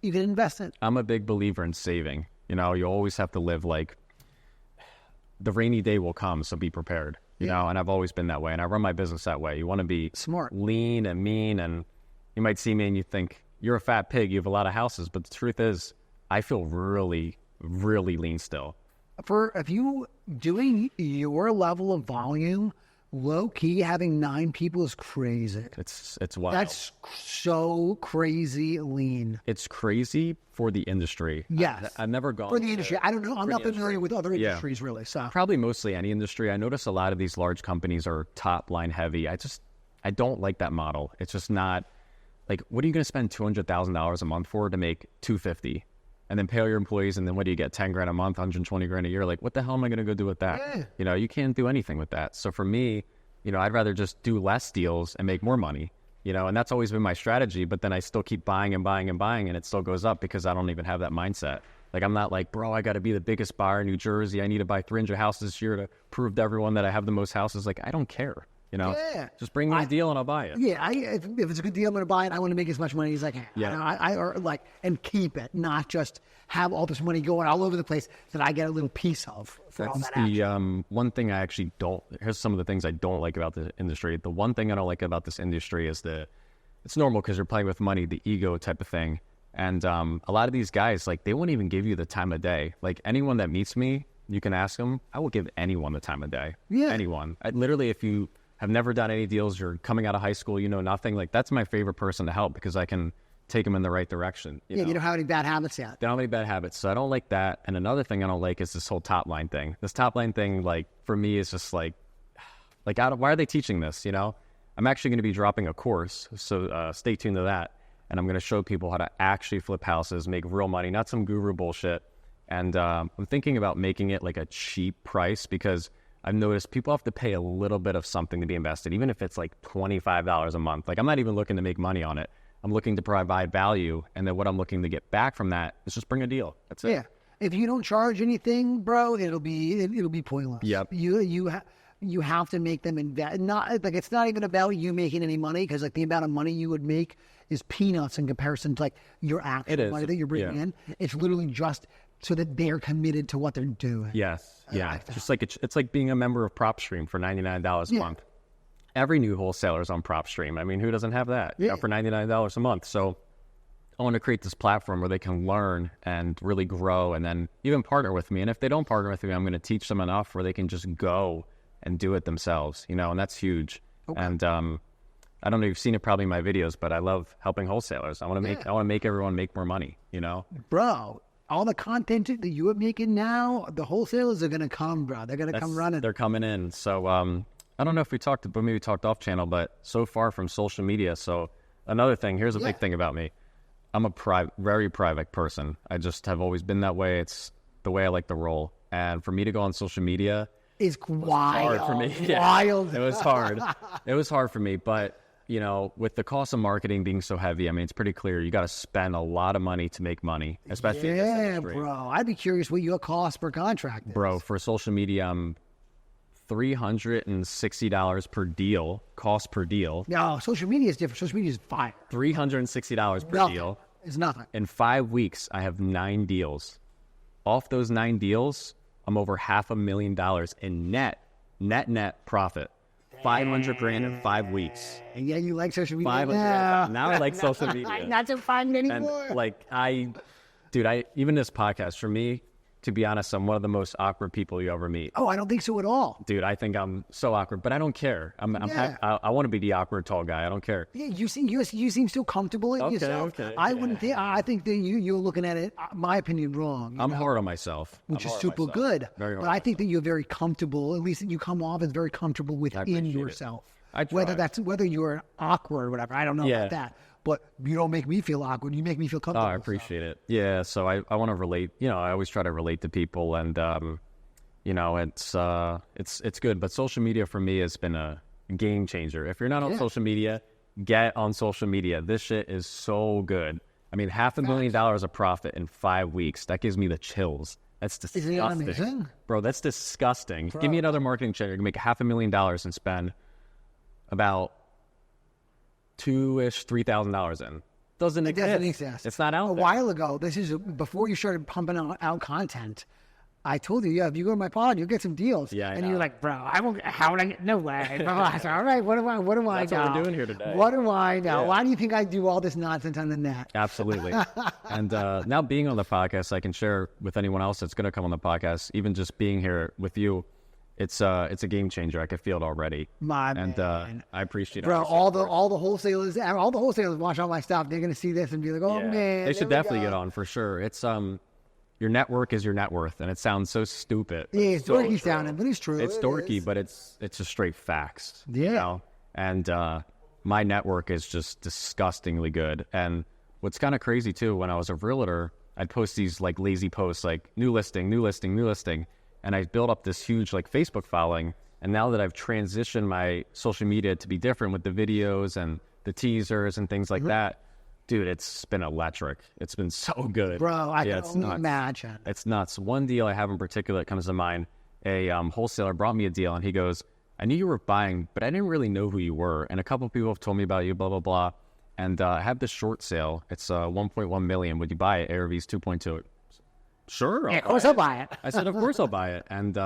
you can invest it. I'm a big believer in saving. You know, you always have to live like the rainy day will come, so be prepared. You know, and I've always been that way, and I run my business that way. You want to be smart, lean and mean, and you might see me and you think you're a fat pig. You have a lot of houses, but the truth is, I feel really, really lean still. If you doing your level of volume low key, having 9 people is crazy. It's wild. That's so crazy lean. It's crazy for the industry. Yes. I've never gone For the industry. I don't know. I'm not familiar with other industries really. So probably mostly any industry. I notice a lot of these large companies are top line heavy. I don't like that model. It's just not like, what are you going to spend $200,000 a month for to make $250,000? And then pay all your employees, and then what do you get? $10,000 a month, $120,000 a year. Like, what the hell am I going to go do with that? Yeah. You can't do anything with that. So for me, I'd rather just do less deals and make more money. And that's always been my strategy. But then I still keep buying and buying and buying, and it still goes up because I don't even have that mindset. Like, I'm not like, bro, I got to be the biggest buyer in New Jersey. I need to buy 300 houses this year to prove to everyone that I have the most houses. Like, I don't care. Just bring me a deal and I'll buy it. Yeah, if it's a good deal, I'm going to buy it. I want to make as much money as I can. Yeah. And keep it, not just have all this money going all over the place that I get a little piece of. That's the one thing I actually don't. Here's some of the things I don't like about the industry. The one thing I don't like about this industry is it's normal because you're playing with money, the ego type of thing. And a lot of these guys, like, they won't even give you the time of day. Like, anyone that meets me, you can ask them. I will give anyone the time of day. Yeah. Anyone. Literally, if you have never done any deals, you're coming out of high school, nothing, like, that's my favorite person to help because I can take them in the right direction. You don't have any bad habits yet. Don't have any bad habits, so I don't like that. And another thing I don't like is this whole top line thing. This top line thing, like, for me, is just like why are they teaching this, I'm actually going to be dropping a course, so stay tuned to that. And I'm going to show people how to actually flip houses, make real money, not some guru bullshit. And I'm thinking about making it like a cheap price because I've noticed people have to pay a little bit of something to be invested, even if it's like $25 a month. Like, I'm not even looking to make money on it. I'm looking to provide value, and then what I'm looking to get back from that is just bring a deal. That's it. Yeah. If you don't charge anything, bro, it'll be pointless. Yep. You have to make them invest. Not like, it's not even about you making any money, because like the amount of money you would make is peanuts in comparison to like your actual money that you're bringing in. It's literally just so that they're committed to what they're doing. Yes. Yeah. Just like it's like being a member of PropStream for $99 a month. Every new wholesaler is on PropStream. I mean, who doesn't have that? For $99 a month. So I want to create this platform where they can learn and really grow, and then even partner with me. And if they don't partner with me, I'm going to teach them enough where they can just go and do it themselves, and that's huge. Okay. And I don't know if you've seen it probably in my videos, but I love helping wholesalers. I want to make everyone make more money, Bro, all the content that you are making now, the wholesalers are going to come, bro. They're going to come running. They're coming in. So I don't know if we talked off channel, but so far from social media. So another thing, here's a big thing about me. I'm a very private person. I just have always been that way. It's the way I like to roll. And for me to go on social media, it's wild. Hard for me. Wild. It was hard. It was hard for me. But, with the cost of marketing being so heavy, I mean, it's pretty clear. You got to spend a lot of money to make money, especially in this industry. Bro. I'd be curious what your cost per contract is. Bro, for social media, I'm $360 per deal, cost per deal. No, social media is different. Social media is fire. $360 per deal. It's nothing. In 5 weeks, I have 9 deals. Off those 9 deals, I'm over $500,000 in net profit. $500,000 in 5 weeks. And yeah, you like social media. Now I like social media. Not so fun anymore. And even this podcast, for me, to be honest, I'm one of the most awkward people you ever meet. Oh, I don't think so at all. Dude, I think I'm so awkward, but I don't care. I want to be the awkward tall guy. I don't care. Yeah, you seem so comfortable in yourself. Okay. I think that you're looking at it, my opinion, wrong. I'm hard on myself. Which is super good. Very hard. But I think that you're very comfortable, at least that you come off as very comfortable within yourself. Whether you're awkward or whatever, I don't know about that. But you don't make me feel awkward. You make me feel comfortable. Oh, I appreciate it. Yeah, so I want to relate. I always try to relate to people, and it's good. But social media for me has been a game changer. If you're not on social media, get on social media. This shit is so good. I mean, $500,000 of profit in 5 weeks. That gives me the chills. That's disgusting. Isn't it amazing? Bro, that's disgusting. Bro. Give me another marketing check. I can make $500,000 and spend about $2,000-$3,000 in. Doesn't exist. It's not out there. A while ago, this is before you started pumping out content. I told you, if you go to my pod, you'll get some deals. Yeah, and you're like, bro, I won't. How would I get? No way. I said, all right, what do I know? That's what we're doing here today. What do I know? Yeah. Why do you think I do all this nonsense on the net? Absolutely. And now being on the podcast, I can share with anyone else that's going to come on the podcast. Even just being here with you, it's a game changer. I can feel it already. Man. I appreciate it. Bro, all the wholesalers watch all my stuff. They're gonna see this and be like, "Oh man." They should definitely get on for sure. It's your network is your net worth, and it sounds so stupid. Yeah, it's dorky sounding, but it's true. It's dorky, but it's just straight facts. Yeah. You know? And my network is just disgustingly good. And what's kind of crazy too, when I was a realtor, I'd post these like lazy posts like new listing, new listing, new listing. And I built up this huge like Facebook following. And now that I've transitioned my social media to be different with the videos and the teasers and things like that, dude, it's been electric. It's been so good. Bro, I can only imagine. It's nuts. One deal I have in particular that comes to mind, a wholesaler brought me a deal and he goes, I knew you were buying, but I didn't really know who you were. And a couple of people have told me about you, blah, blah, blah. And I have this short sale. It's 1.1 million. Would you buy it? ARV's 2.2. Sure. Yeah, of course I'll buy it. I said, of course I'll buy it. And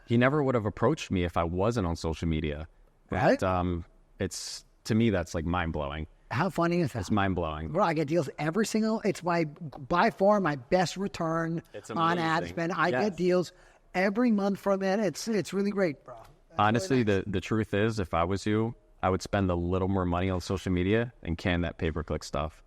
he never would have approached me if I wasn't on social media. Right. But, it's, to me, that's like mind-blowing. How funny is that? It's mind-blowing. Bro, I get deals it's by far my best return on ad spend. I get deals every month from it. It's really great, bro. Honestly, really nice. The truth is, if I was you, I would spend a little more money on social media and can that pay-per-click stuff.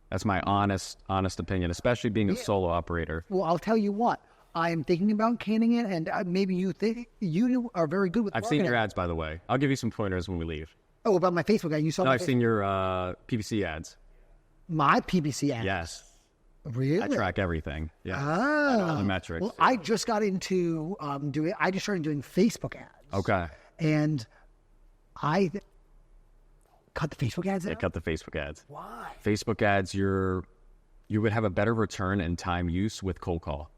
That's my honest opinion, especially being a solo operator. Well, I'll tell you what. I am thinking about canning it, and maybe you think you are very good with I've seen your ads, by the way. I'll give you some pointers when we leave. Oh, about my Facebook ad? You saw? No, I've seen your PPC ads. My PPC ads? Yes. Really? I track everything. Yeah. Ah. I know all the metrics. Well, I just got into I just started doing Facebook ads. Okay. And I cut the Facebook ads out? Yeah, cut the Facebook ads. Why? Facebook ads, you would have a better return and time use with cold call.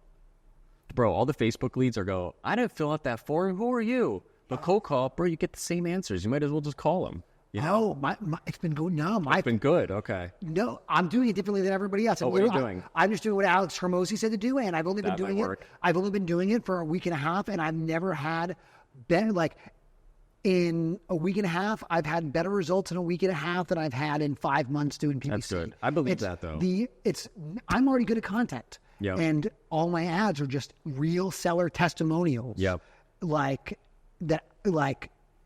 Bro, all the Facebook leads I didn't fill out that form. Who are you? But cold call, bro, you get the same answers. You might as well just call them. You know? My it's been good. No, it's been good. Okay. No, I'm doing it differently than everybody else. What are you doing? I'm just doing what Alex Hermosi said to do, and I've only been doing it. I've only been doing it for a week and a half, and I've never had in a week and a half, I've had better results in a week and a half than I've had in 5 months doing PPC. That's good. I believe that though. I'm already good at content. Yeah. And all my ads are just real seller testimonials. Yep. Like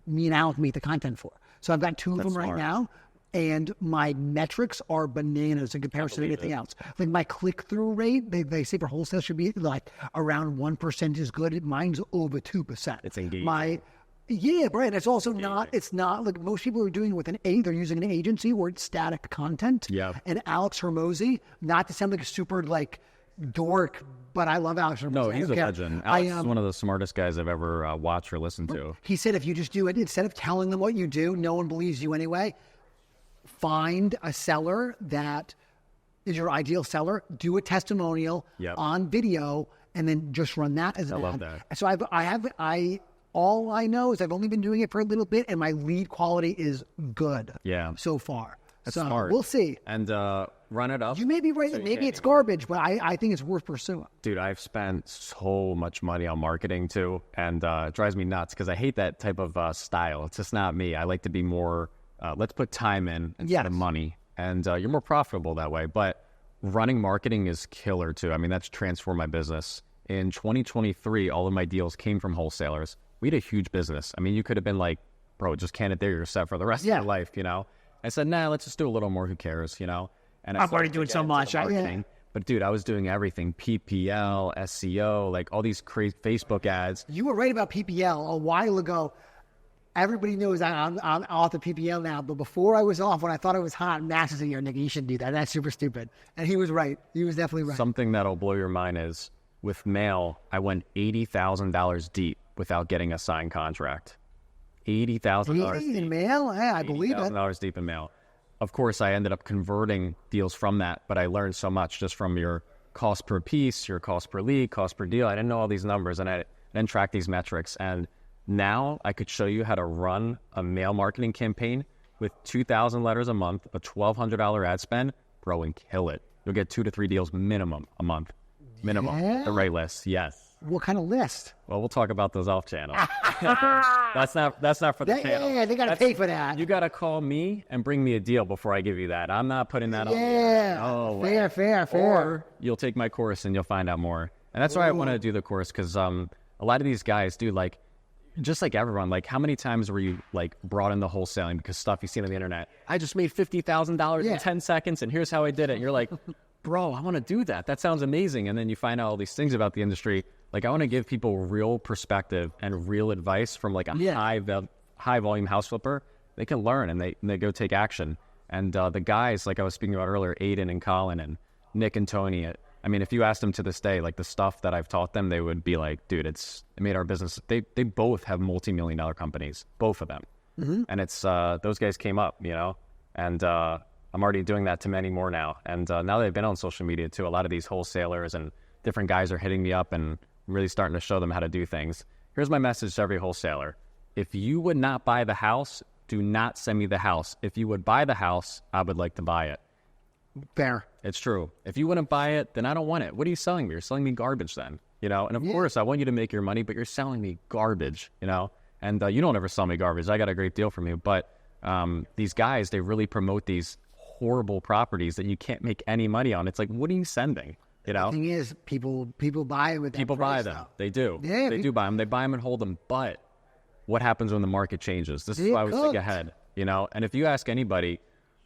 me and Alex meet the content for. So I've got 2 of them right now, and my metrics are bananas in comparison to anything else. Like my click-through rate, they say for wholesale should be like around 1% is good. Mine's over 2%. It's engaging. Yeah, right. It's also it's not like most people are doing it with they're using an agency where it's static content. Yeah. And Alex Hermosi, not to sound like a super dork, but I love Alex Hermosi. No, he's a legend. Alex is one of the smartest guys I've ever watched or listened to. He said if you just do it, instead of telling them what you do, no one believes you anyway. Find a seller that is your ideal seller, do a testimonial on video, and then just run that as an ad. I love that. So all I know is I've only been doing it for a little bit, and my lead quality is good so far. That's so smart. We'll see. And run it up. You may be right. So maybe it's garbage, but I think it's worth pursuing. Dude, I've spent so much money on marketing too, and it drives me nuts because I hate that type of style. It's just not me. I like to be more, let's put time in instead of money. And you're more profitable that way. But running marketing is killer too. I mean, that's transformed my business. In 2023, all of my deals came from wholesalers. We had a huge business. I mean, you could have been like, bro, just can it there. You're set for the rest of your life, you know? I said, nah, let's just do a little more. Who cares, you know? And I'm already doing so much. But dude, I was doing everything. PPL, SEO, like all these crazy Facebook ads. You were right about PPL a while ago. Everybody knows I'm off the PPL now. But before I was off, when I thought it was hot, Max said, nigga, you shouldn't do that. That's super stupid. And he was right. He was definitely right. Something that'll blow your mind is with mail, I went $80,000 deep without getting a signed contract. $80,000 deep in mail? Yeah, I believe it. $80,000 deep in mail. Of course, I ended up converting deals from that, but I learned so much just from your cost per piece, your cost per lead, cost per deal. I didn't know all these numbers, and I didn't track these metrics. And now I could show you how to run a mail marketing campaign with 2,000 letters a month, a $1,200 ad spend, bro, and kill it. You'll get 2 to 3 deals minimum a month. Minimum. Yeah? The right list, yes. What kind of list? Well, we'll talk about those off channel. That's not for the channel. Yeah, they got to pay for that. You got to call me and bring me a deal before I give you that. I'm not putting that on. Yeah, fair. Or you'll take my course and you'll find out more. And that's why I want to do the course because a lot of these guys, dude, like just like everyone, like how many times were you like brought into wholesaling because stuff you've seen on the internet? I just made $50,000 in 10 seconds and here's how I did it. And you're like, bro, I want to do that. That sounds amazing. And then you find out all these things about the industry. Like I want to give people real perspective and real advice from like a high volume house flipper. They can learn and they go take action. And the guys, like I was speaking about earlier, Aiden and Colin and Nick and Tony, I mean, if you asked them to this day, like the stuff that I've taught them, they would be like, dude, it made our business. They both have multi-million-dollar companies, both of them. Mm-hmm. And it's those guys came up, you know, and I'm already doing that to many more now. And now they've been on social media too. A lot of these wholesalers and different guys are hitting me up and really starting to show them how to do things. Here's my message to every wholesaler. If you would not buy the house, do not send me the house. If you would buy the house, I would like to buy it. Fair. It's true. If you wouldn't buy it, then I don't want it. What are you selling me? You're selling me garbage then, you know? And of course, I want you to make your money, but you're selling me garbage, you know? And you don't ever sell me garbage. I got a great deal from you. But these guys, they really promote these horrible properties that you can't make any money on. It's like, what are you sending? You know? The thing is, people buy it with that People buy them. Though. They do. Yeah, they do buy them. They buy them and hold them. But what happens when the market changes? This is why I was think ahead, you know? And if you ask anybody,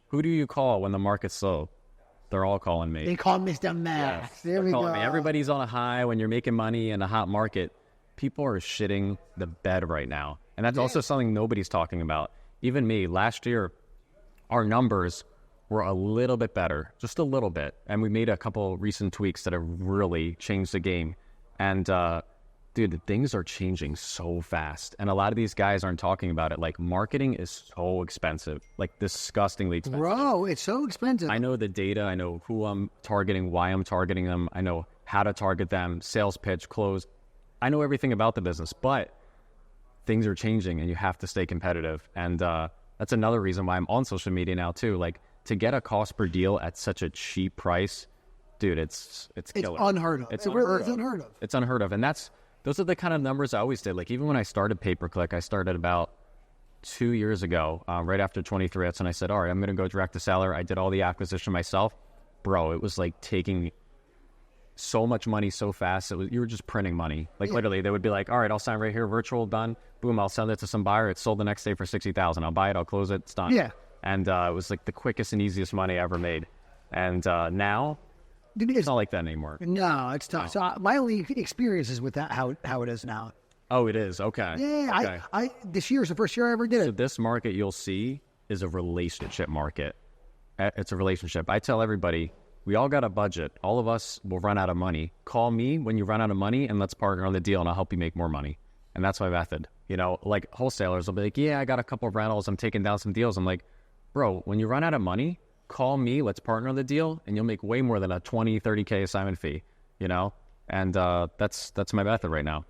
who do you call when the market's slow? They're all calling me. They call Mr. Max. Yes, there we go. Me. Everybody's on a high when you're making money in a hot market. People are shitting the bed right now. And that's also something nobody's talking about. Even me, last year, our numbers were a little bit better, just a little bit. And we made a couple recent tweaks that have really changed the game. And dude, things are changing so fast. And a lot of these guys aren't talking about it. Like, marketing is so expensive, like disgustingly expensive. Bro, it's so expensive. I know the data. I know who I'm targeting, why I'm targeting them. I know how to target them, sales pitch, close. I know everything about the business, but things are changing and you have to stay competitive. And that's another reason why I'm on social media now too. Like, to get a cost per deal at such a cheap price, dude, it's killer. It's unheard of. It's unheard of. It's unheard of. And those are the kind of numbers I always did. Like, even when I started pay-per-click, I started about 2 years ago, right after 23. That's when I said, all right, I'm going to go direct to seller. I did all the acquisition myself. Bro, it was like taking so much money so fast. You were just printing money. Like, literally, they would be like, all right, I'll sign right here, virtual, done. Boom, I'll send it to some buyer. It's sold the next day for $60,000. I'll buy it. I'll close it. It's done. Yeah. And it was like the quickest and easiest money I ever made. And now, it's not like that anymore. No, it's not. So my only experience is with that, how it is now. Oh, it is? Okay. Yeah, okay. I this year is the first year I ever did it. So this market you'll see is a relationship market. It's a relationship. I tell everybody, we all got a budget. All of us will run out of money. Call me when you run out of money and let's partner on the deal and I'll help you make more money. And that's my method. You know, like wholesalers will be like, yeah, I got a couple of rentals. I'm taking down some deals. I'm like, bro, when you run out of money, call me, let's partner on the deal, and you'll make way more than a 20, 30K assignment fee, you know? And that's my method right now.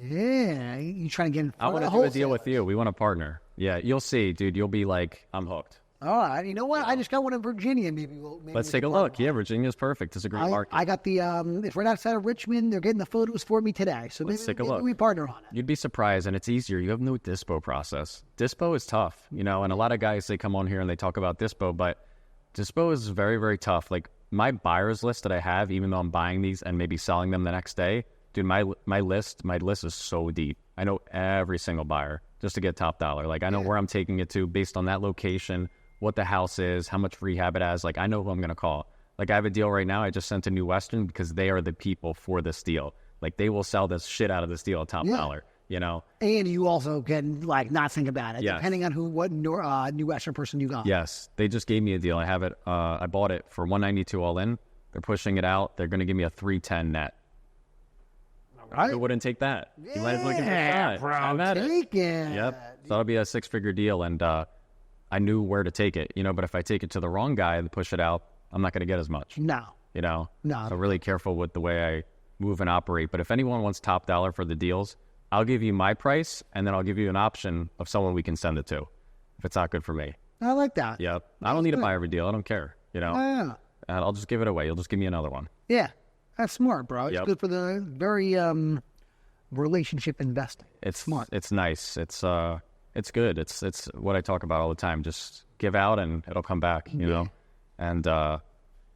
Yeah, you trying to get in front I want to do a deal with you. We want to partner. Yeah, you'll see, dude. You'll be like, I'm hooked. All right. You know what? I just got one in Virginia. Maybe let's take a look. Yeah, Virginia's perfect. It's a great market. I got the, it's right outside of Richmond. They're getting the photos for me today. So let's take a look. We partner on it. You'd be surprised, and it's easier. You have no dispo process. Dispo is tough, you know, and a lot of guys, they come on here and they talk about dispo, but dispo is very, very tough. Like, my buyers list that I have, even though I'm buying these and maybe selling them the next day, dude, my list is so deep. I know every single buyer just to get top dollar. Like, I know where I'm taking it to based on that location, what the house is, how much rehab it has. Like, I know who I'm going to call. Like, I have a deal right now. I just sent to New Western because they are the people for this deal. Like, they will sell this shit out of this deal at top dollar, you know? And you also can, like, not think about it, yes. Depending on what New Western person you got. Yes. They just gave me a deal. I have it. I bought it for $192 all in. They're pushing it out. They're going to give me a $310 net. Right. I wouldn't take that. Yeah, you might as well give me a shot. Bro, I'm at take it. Yep. So that'll be a 6-figure deal, and I knew where to take it, you know, but if I take it to the wrong guy and push it out, I'm not going to get as much. No. You know? No. So really careful with the way I move and operate. But if anyone wants top dollar for the deals, I'll give you my price, and then I'll give you an option of someone we can send it to if it's not good for me. I like that. Yep. I don't need to buy every deal. I don't care, you know? Yeah. And I'll just give it away. You'll just give me another one. Yeah. That's smart, bro. It's Yep. good for the very relationship investing. It's smart. It's nice. It's good. It's what I talk about all the time. Just give out and it'll come back, you know? And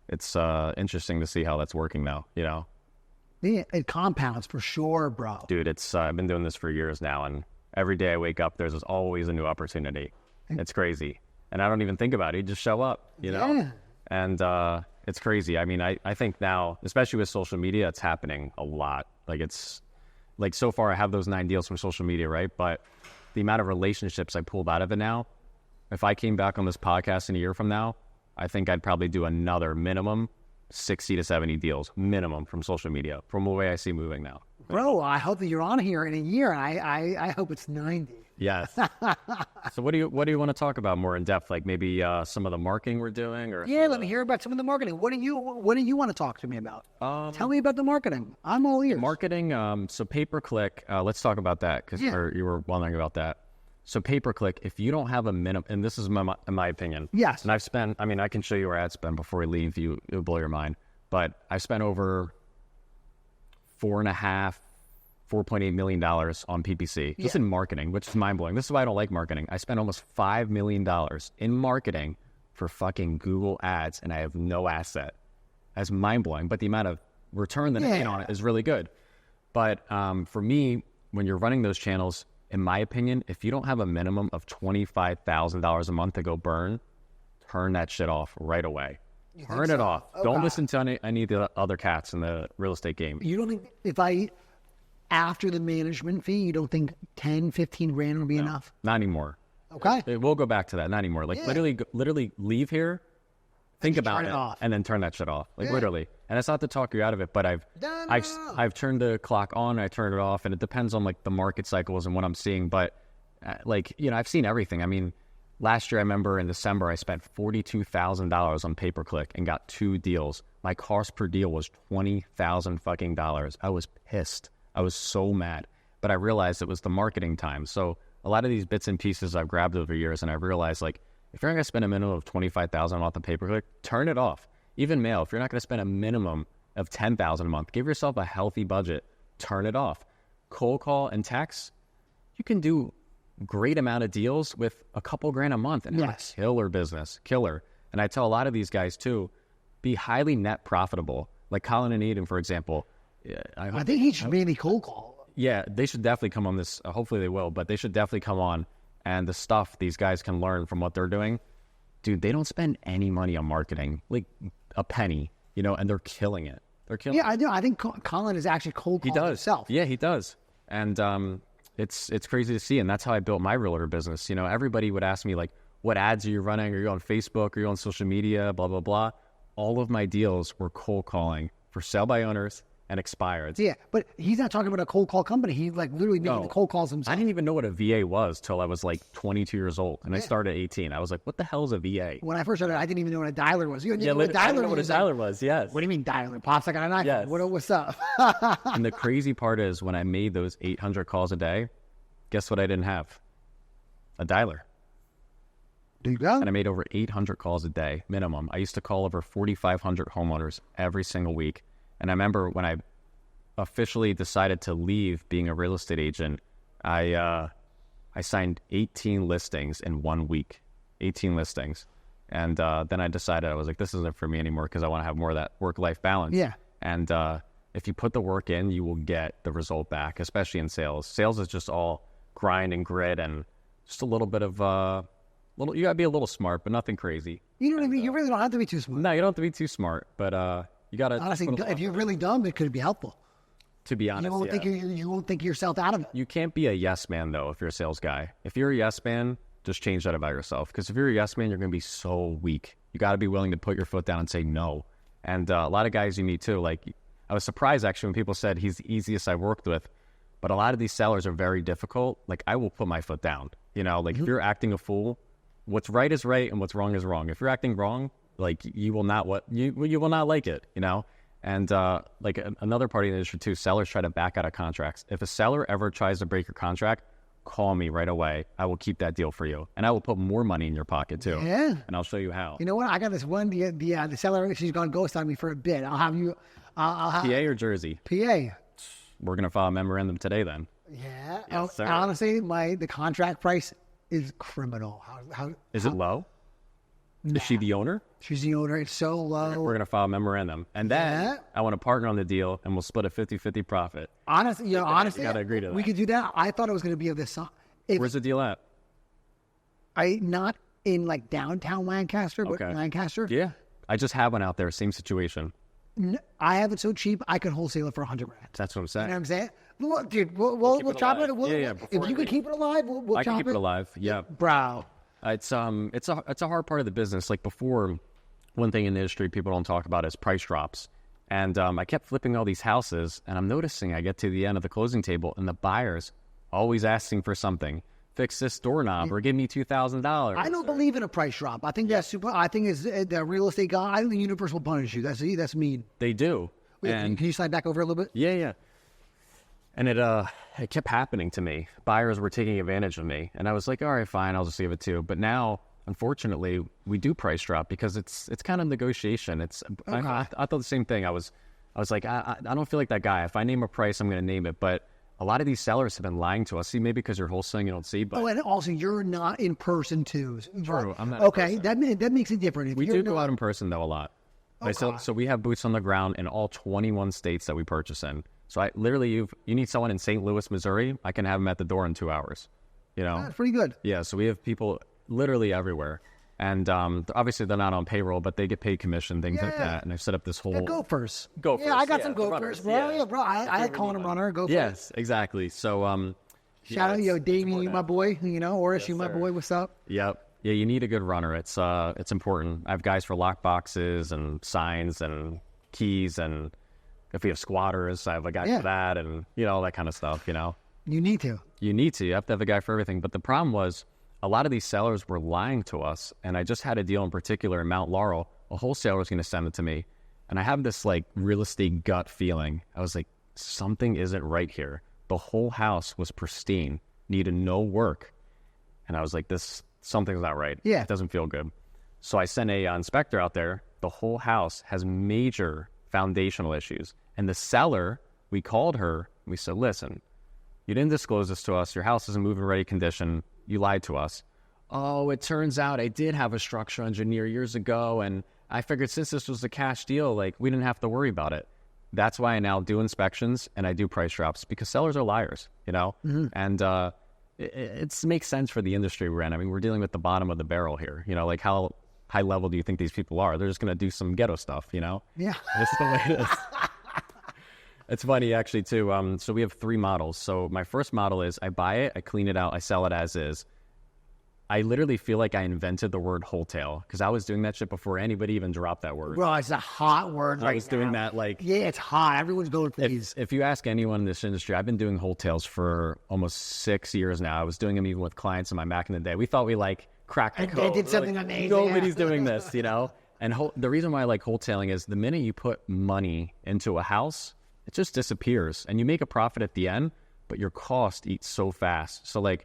it's interesting to see how that's working now, you know? Yeah, it compounds for sure, bro. Dude, I've been doing this for years now, and Every day I wake up, there's always a new opportunity. It's crazy. And I don't even think about it. You just show up, you know? Yeah. And it's crazy. I mean, I think now, especially with social media, it's happening a lot. Like it's like so far I have those 9 deals from social media, right? But the amount of relationships I pulled out of it now, if I came back on this podcast in a year from now, I think I'd probably do another minimum 60 to 70 deals minimum from social media from the way I see moving now. Bro, I hope that you're on here in a year. I hope it's 90. Yes. So what do you want to talk about more in depth? Like maybe some of the marketing we're doing, or Yeah, let me hear about some of the marketing. What do you want to talk to me about? Tell me about the marketing. I'm all ears. Marketing. So pay-per-click. Let's talk about that because you were wondering about that. So pay-per-click. If you don't have a minimum, and this is my opinion. Yes. And I've spent. I mean, I can show you our ad spend before we leave. It'll blow your mind. But I've spent over $4.8 million on PPC just in marketing, which is mind blowing. This is why I don't like marketing. I spent almost $5 million in marketing for fucking Google ads, and I have no asset. That's mind blowing. But the amount of return that I get on it is really good. But for me, when you're running those channels, in my opinion, if you don't have a minimum of $25,000 a month to go burn, turn that shit off right away. Turn it off. Okay. Don't listen to any of the other cats in the real estate game. You don't think after the management fee, you don't think 10, 15 grand will be enough? Not anymore. Okay. We'll go back to that. Not anymore. Like literally leave here, think about it, and then turn that shit off. Like literally. And it's not to talk you out of it, but I've turned the clock on, I turned it off, and it depends on like the market cycles and what I'm seeing. But I've seen everything. I mean, last year I remember in December I spent $42,000 on pay-per-click and got 2 deals. My cost per deal was $20,000 fucking dollars. I was pissed. I was so mad, but I realized it was the marketing time. So a lot of these bits and pieces I've grabbed over years, and I realized like if you're not gonna spend a minimum of $25,000 off the pay-per-click, turn it off. Even mail, if you're not gonna spend a minimum of $10,000 a month, give yourself a healthy budget. Turn it off. Cold call and text, you can do great amount of deals with a couple grand a month and have a killer business, killer. And I tell a lot of these guys too, be highly net profitable. Like Colin and Eden, for example. I think he should mainly cold call. Yeah, they should definitely come on this. Hopefully they will, but they should definitely come on. And the stuff these guys can learn from what they're doing, dude, they don't spend any money on marketing, like a penny, and they're killing it. They're killing it. I do. I think Colin is actually cold calling himself. Yeah, he does. And it's crazy to see. And that's how I built my realtor business. Everybody would ask me, like, what ads are you running? Are you on Facebook? Are you on social media? Blah, blah, blah. All of my deals were cold calling for sale by owners and expireds. Yeah, but he's not talking about a cold call company. He's like literally making the cold calls himself. I didn't even know what a VA was till I was like 22 years old, and I started at 18. I was like, what the hell is a VA? When I first started, I didn't even know what a dialer was. You know what a dialer was, yes. What do you mean dialer? Pops like on an iPhone. Yes. What's up? And the crazy part is when I made those 800 calls a day, guess what I didn't have? A dialer. There you go. And I made over 800 calls a day, minimum. I used to call over 4,500 homeowners every single week. And I remember when I officially decided to leave being a real estate agent, I signed 18 listings in 1 week. 18 listings. And then I decided, I was like, this isn't for me anymore because I want to have more of that work-life balance. Yeah. And if you put the work in, you will get the result back, especially in sales. Sales is just all grind and grit and just a little bit of... you gotta be a little smart, but nothing crazy. You know what I mean? You really don't have to be too smart. No, you don't have to be too smart, but you gotta... Honestly, if you're really dumb, it could be helpful. To be honest, you won't think yourself out of it. You can't be a yes man, though, if you're a sales guy. If you're a yes man, just change that about yourself. Because if you're a yes man, you're going to be so weak. You got to be willing to put your foot down and say no. And a lot of guys you meet, too. Like, I was surprised, actually, when people said he's the easiest I've worked with. But a lot of these sellers are very difficult. Like, I will put my foot down. If you're acting a fool, what's right is right and what's wrong is wrong. If you're acting wrong, like, you will not like it, And another part of the industry too, sellers try to back out of contracts. If a seller ever tries to break your contract, call me right away. I will keep that deal for you, and I will put more money in your pocket too. Yeah, and I'll show you how. You know what? I got this one. The seller, she's gone ghost on me for a bit. I'll have you. I'll have PA or Jersey? PA. We're gonna file a memorandum today then. Yeah. Yes, sir. Honestly, the contract price is criminal. Is it low? Nah. Is she the owner? She's the owner. It's so low. We're going to file a memorandum. And then I want to partner on the deal, and we'll split a 50-50 profit. Honestly, you got to agree to that. We could do that. I thought it was going to be of this. Where's the deal at? Not in like downtown Lancaster, but Okay. Lancaster. Yeah. I just had one out there. Same situation. I have it so cheap, I could wholesale it for $100,000. That's what I'm saying. You know what I'm saying? Well, dude, we'll chop alive. it. Yeah, If you can keep it alive, we'll I chop can keep it alive. Yeah. Bro. It's a hard part of the business. Like before, one thing in the industry people don't talk about is price drops. And I kept flipping all these houses, and I'm noticing I get to the end of the closing table, and the buyers always asking for something. Fix this doorknob or give me $2,000. I don't believe in a price drop. I think that's super. I think it's the real estate guy. I think the universe will punish you. That's mean. They do. Wait, And can you slide back over a little bit? yeah. And it kept happening to me. Buyers were taking advantage of me, and I was like, all right, fine, I'll just leave it too. But now, unfortunately, we do price drop because it's kind of negotiation. I thought the same thing. I was like, I don't feel like that guy. If I name a price, I'm going to name it. But a lot of these sellers have been lying to us. See, maybe because you're wholesaling, you don't see. But And also you're not in person too. True, I'm not in Okay, that makes it different. If we you're do go out in person though a lot. So we have boots on the ground in all 21 states that we purchase in. So I literally, you need someone in St. Louis, Missouri, I can have them at the door in 2 hours. You know, That's pretty good. Yeah. So we have people literally everywhere, and obviously they're not on payroll, but they get paid commission, things like that. And I've set up this whole Gophers. Gophers, I got yeah, some the Gophers, runners, bro. yeah. Bro. I like calling them runner. Gophers. Yes, exactly. So Shout out, Damien, you my boy. Oris, you my boy. What's up? Yep. Yeah, you need a good runner. It's important. I have guys for lock boxes and signs and keys, and if we have squatters, I have a guy for that, and all that kind of stuff. You need to. You have to have a guy for everything. But the problem was a lot of these sellers were lying to us, and I just had a deal in particular in Mount Laurel. A wholesaler was going to send it to me, and I have this like real estate gut feeling. I was like, something isn't right here. The whole house was pristine, needed no work, and I was like, something's not right. Yeah, it doesn't feel good. So I sent a inspector out there. The whole house has major foundational issues, and the seller, we called her. We said, listen, you didn't disclose this to us. Your house is in move-in ready condition. You lied to us. Oh, it turns out I did have a structural engineer years ago, and I figured since this was a cash deal, like we didn't have to worry about it. That's why I now do inspections and I do price drops, because sellers are liars, and it makes sense for the industry we're in. I mean, we're dealing with the bottom of the barrel here. Like how high level do you think these people are? They're just going to do some ghetto stuff, Yeah. This is the way it is. It's funny, actually, too. So we have 3 models. So my first model is I buy it, I clean it out, I sell it as is. I literally feel like I invented the word wholesale, because I was doing that shit before anybody even dropped that word. Bro, it's a hot word. I was doing that Yeah, it's hot. Everyone's going for these. If you ask anyone in this industry, I've been doing wholesales for almost 6 years now. I was doing them even with clients in my back in the day. We thought we cracked the code. They did something amazing. Nobody's doing this, And the reason why I like wholesaling is the minute you put money into a house, it just disappears, and you make a profit at the end, but your cost eats so fast. So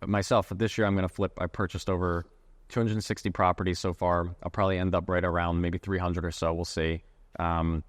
myself, this year I'm going to flip. I purchased over 260 properties so far. I'll probably end up right around maybe 300 or so. We'll see. Don't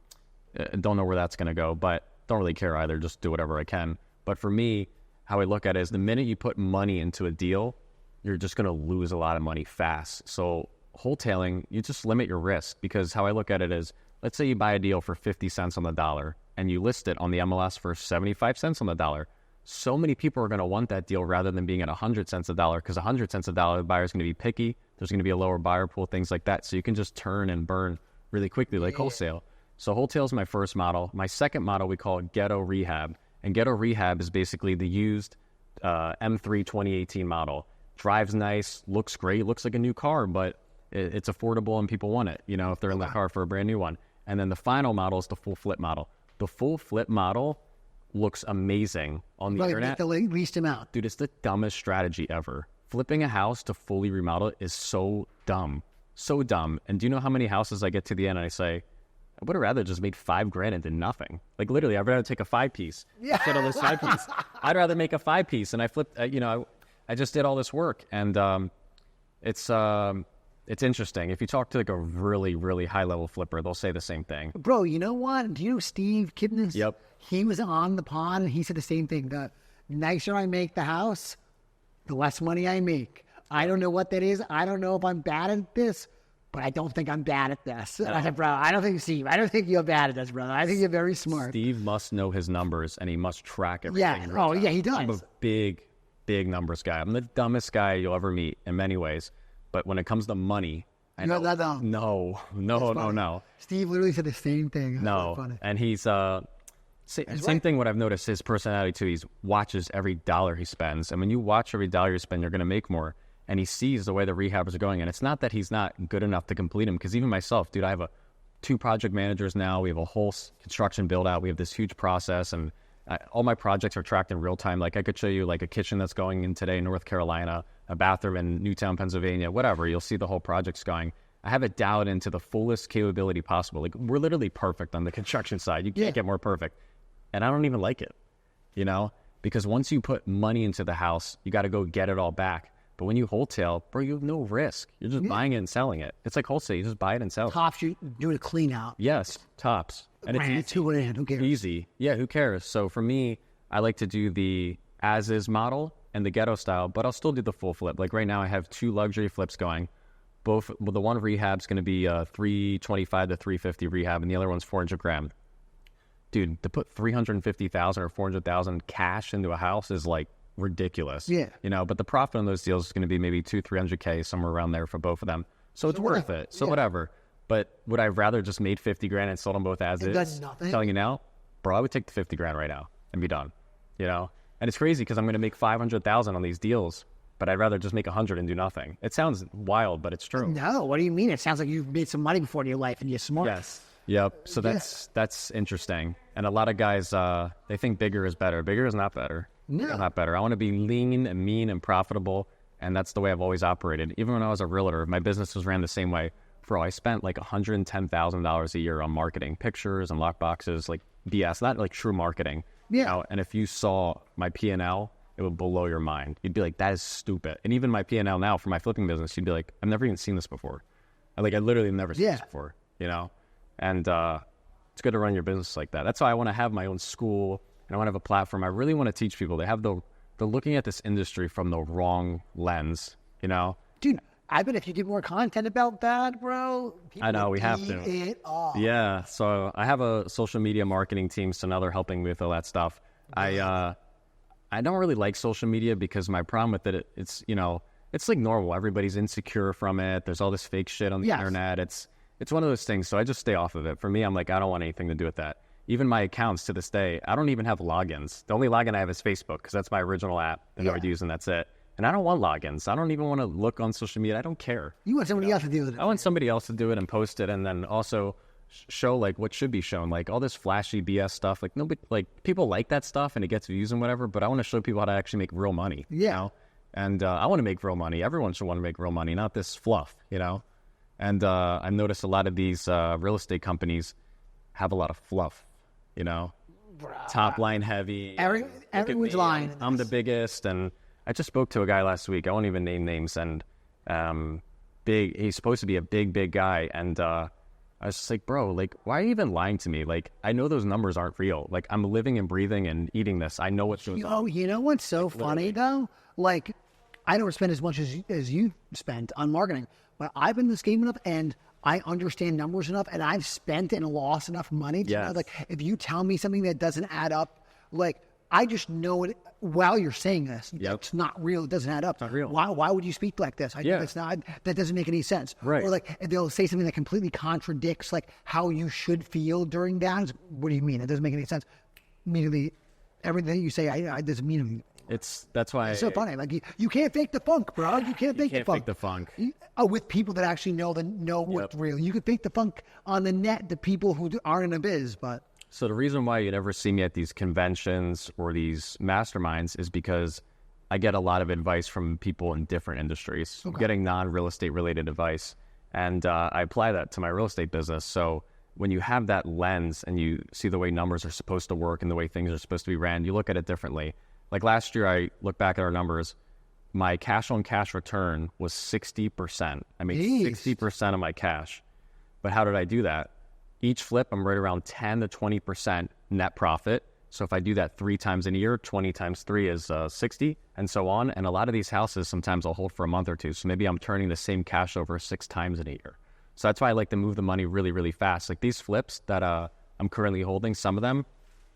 know where that's going to go, but don't really care either. Just do whatever I can. But for me, how I look at it is the minute you put money into a deal, you're just going to lose a lot of money fast. So wholesaling, you just limit your risk, because how I look at it is, let's say you buy a deal for 50 cents on the dollar and you list it on the MLS for 75 cents on the dollar. So many people are going to want that deal rather than being at 100 cents a dollar, because 100 cents a dollar, the buyer's going to be picky. There's going to be a lower buyer pool, things like that. So you can just turn and burn really quickly like wholesale. So wholesale is my first model. My second model we call Ghetto Rehab. And Ghetto Rehab is basically the used M3 2018 model. Drives nice, looks great, looks like a new car, but it's affordable and people want it, if they're in the car for a brand new one. And then the final model is the full flip model. The full flip model looks amazing on the internet. The least amount. Dude, it's the dumbest strategy ever. Flipping a house to fully remodel it is so dumb. So dumb. And do you know how many houses I get to the end and I say, I would have rather just made $5,000 and did nothing. Literally, I'd rather take a 5-piece instead of this 5-piece. I'd rather make a 5-piece, and I flipped, I just did all this work, and it's interesting. If you talk to a really, really high-level flipper, they'll say the same thing. Bro, you know what? Do you know Steve Kipnis? Yep. He was on the pod, and he said the same thing. The nicer I make the house, the less money I make. I don't know what that is. I don't know if I'm bad at this, but I don't think I'm bad at this. No. I said, bro, I don't think, Steve, I don't think you're bad at this, brother. I think you're very smart. Steve must know his numbers, and he must track everything. Yeah. Oh, yeah, he does. I'm a big big numbers guy. I'm the dumbest guy you'll ever meet in many ways. But when it comes to money, no. Steve literally said the same thing. That's No. funny. And he's, same thing what I've noticed, his personality too, he watches every dollar he spends. And when you watch every dollar you spend, you're going to make more. And he sees the way the rehabs are going. And it's not that he's not good enough to complete them. Because even myself, dude, I have 2 project managers now. We have a whole construction build out. We have this huge process. And all my projects are tracked in real time. Like I could show you like a kitchen that's going in today in North Carolina, a bathroom in Newtown, Pennsylvania, whatever. You'll see the whole project's going. I have it dialed into the fullest capability possible. Like we're literally perfect on the construction side. You can't get more perfect. And I don't even like it, you know, because once you put money into the house, you got to go get it all back. But when you wholesale, bro, you have no risk. You're just buying it and selling it. It's like wholesale. You just buy it and sell it. Tops, you do a clean out. Yes, tops. And it's $2 grand. Who cares? easy. Yeah, who cares? So for me, I like to do the as-is model and the ghetto style, but I'll still do the full flip. Like right now, I have 2 luxury flips going. Both, well, the one rehab's going to be $325 to $350 rehab, and the other one's $400,000. Dude, to put $350,000 or $400,000 cash into a house is like ridiculous. Yeah. You know, but the profit on those deals is going to be maybe $200,000-$300,000, somewhere around there for both of them. So it's worth it. So whatever. But would I rather just made $50,000 and sold them both as is? Does nothing. I'm telling you now, bro, I would take the $50,000 right now and be done. You know, and it's crazy because I'm going to make $500,000 on these deals, but I'd rather just make 100 and do nothing. It sounds wild, but it's true. No, what do you mean? It sounds like you've made some money before in your life and you're smart. Yes. Yep. So that's interesting. And a lot of guys, they think bigger is better. Bigger is not better. No. It's not better. I want to be lean and mean and profitable. And that's the way I've always operated. Even when I was a realtor, my business was ran the same way. Bro, I spent like $110,000 a year on marketing, pictures and lock boxes, like BS, not like true marketing. Yeah. You know? And if you saw my P&L, it would blow your mind. You'd be like, that is stupid. And even my P&L now for my flipping business, you'd be like, I've never even seen this before. I literally never seen this before, you know? And it's good to run your business like that. That's why I want to have my own school and I want to have a platform. I really want to teach people. They're looking at this industry from the wrong lens, you know? Dude, I bet if you did more content about that, bro, I know, we have to. It off. Yeah, so I have a social media marketing team, so now they're helping me with all that stuff. I don't really like social media because my problem with it, it's, you know, it's like normal. Everybody's insecure from it. There's all this fake shit on the internet. It's one of those things, so I just stay off of it. For me, I'm like, I don't want anything to do with that. Even my accounts to this day, I don't even have logins. The only login I have is Facebook because that's my original app that I would use, and that's it. And I don't want logins. I don't even want to look on social media. I don't care. You want somebody else to do it. I want somebody else to do it and post it, and then also show like what should be shown, like all this flashy BS stuff. Like nobody, like people like that stuff, and it gets views and whatever. But I want to show people how to actually make real money. Yeah. You know? And I want to make real money. Everyone should want to make real money, not this fluff. You know. And I've noticed a lot of these real estate companies have a lot of fluff. You know, top line heavy. Everyone's lying. I'm the biggest, and I just spoke to a guy last week. I won't even name names, and he's supposed to be a big guy, and I was just like, bro, like, why are you even lying to me? Like, I know those numbers aren't real. Like, I'm living and breathing and eating this. I know what's going on. Oh, you know what's so funny though? Like, I don't spend as much as you spent on marketing, but I've been in this game enough, and I understand numbers enough, and I've spent and lost enough money to know, like, if you tell me something that doesn't add up, like, I just know it while you're saying this. It's not real. It doesn't add up. It's not real. Why would you speak like this? It's not. That doesn't make any sense. Right. Or like if they'll say something that completely contradicts like how you should feel during that. It's, what do you mean? It doesn't make any sense. Immediately, everything you say, I doesn't mean anything. That's why it's so funny. Like you can't fake the funk, bro. You can't fake the funk. With people that actually know what's real. You can fake the funk on the net. The people who aren't in the biz, but. So the reason why you never see me at these conventions or these masterminds is because I get a lot of advice from people in different industries, getting non-real estate related advice. And I apply that to my real estate business. So when you have that lens and you see the way numbers are supposed to work and the way things are supposed to be ran, you look at it differently. Like last year, I look back at our numbers. My cash on cash return was 60%. I made 60% of my cash. But how did I do that? Each flip, I'm right around 10 to 20% net profit. So if I do that 3 times in a year, 20 times 3 is 60, and so on. And a lot of these houses, sometimes I'll hold for a month or two. So maybe I'm turning the same cash over 6 times in a year. So that's why I like to move the money really, really fast. Like these flips that I'm currently holding, some of them,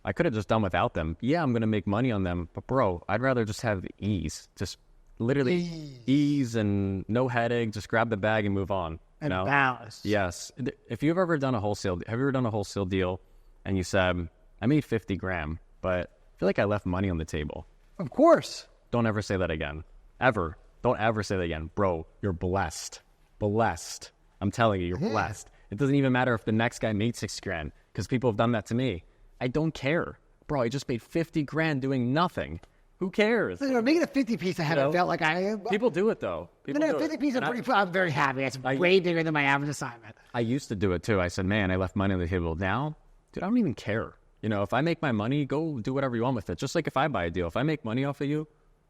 I could have just done without them. Yeah, I'm going to make money on them, but bro, I'd rather just have ease. Just literally ease and no headache. Just grab the bag and move on. And balance. Yes. If you've ever done a wholesale, have you ever done a wholesale deal and you said, I made 50 grand, but I feel like I left money on the table? Of course. Don't ever say that again. Ever. Don't ever say that again. Bro, you're blessed. Blessed. I'm telling you, you're blessed. It doesn't even matter if the next guy made 6 grand, because people have done that to me. I don't care. Bro, I just made 50 grand doing nothing. Who cares? Making a 50 piece, I haven't felt like I... People do it, though. People do 50 it. piece, I'm very happy. It's way bigger than my average assignment. I used to do it, too. I said, man, I left money on the table. Now, dude, I don't even care. If I make my money, go do whatever you want with it. Just like if I buy a deal. If I make money off of you,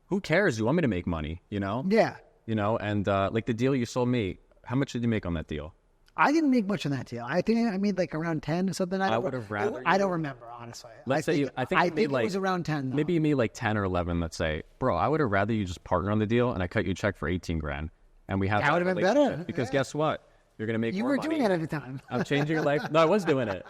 who cares? You want me to make money, Yeah. And like the deal you sold me, how much did you make on that deal? I didn't make much on that deal. I think I made like around 10 or something. I would have rather. I don't remember, honestly. I think it was around 10. Though. Maybe you made like 10 or 11. Let's say, bro, I would have rather you just partner on the deal, and I cut you a check for 18 grand, and we have that would have been better. Because guess what? You're gonna make. You more were money. doing it at the time. I'm changing your life. No, I was doing it.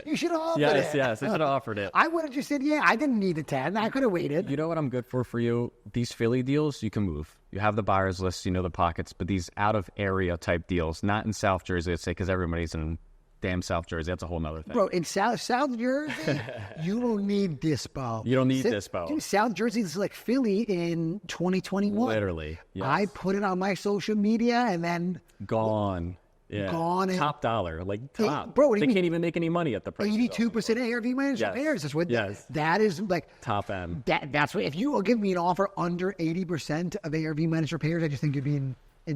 You should have offered it. Yes, I should have offered it. I would have just said, yeah, I didn't need the 10. I could have waited. You know what I'm good for you? These Philly deals, you can move. You have the buyer's list, the pockets, but these out-of-area type deals, not in South Jersey, let's say, because everybody's in damn South Jersey. That's a whole nother thing. Bro, in South Jersey, you don't need dispo. You don't need dispo. Dude, South Jersey is like Philly in 2021. Literally, yes. I put it on my social media and then... Gone. Yeah. Gone. Top dollar. Like top. Bro, they can't even make any money at the price. 82% ARV management pairs. That's what. Yes. That is like top end. That's what. If you will give me an offer under 80% of ARV managed repairs, I just think you're being.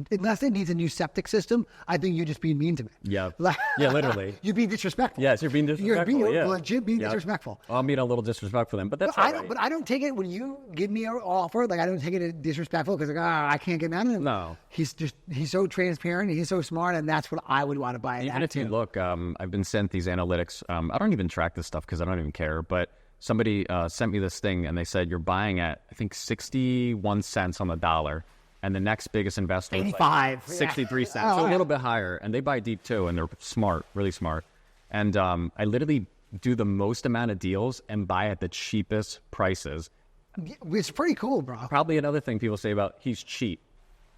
Unless it needs a new septic system, I think you're just being mean to me. Yeah. Yeah, literally. You're being disrespectful. Yes, you're being disrespectful. You're legit being disrespectful. Well, I'm being a little disrespectful then, but that's all right. But I don't take it when you give me an offer. Like I don't take it as disrespectful because I can't get mad at him. No. He's so transparent. He's so smart, and that's what I would want to buy. Even if you look, I've been sent these analytics. I don't even track this stuff because I don't even care. But somebody sent me this thing, and they said you're buying at I think 61 cents on the dollar. And the next biggest investor 85, like 63 cents, so a little bit higher. And they buy deep too, and they're smart, really smart. And I literally do the most amount of deals and buy at the cheapest prices. It's pretty cool, bro. Probably another thing people say about he's cheap.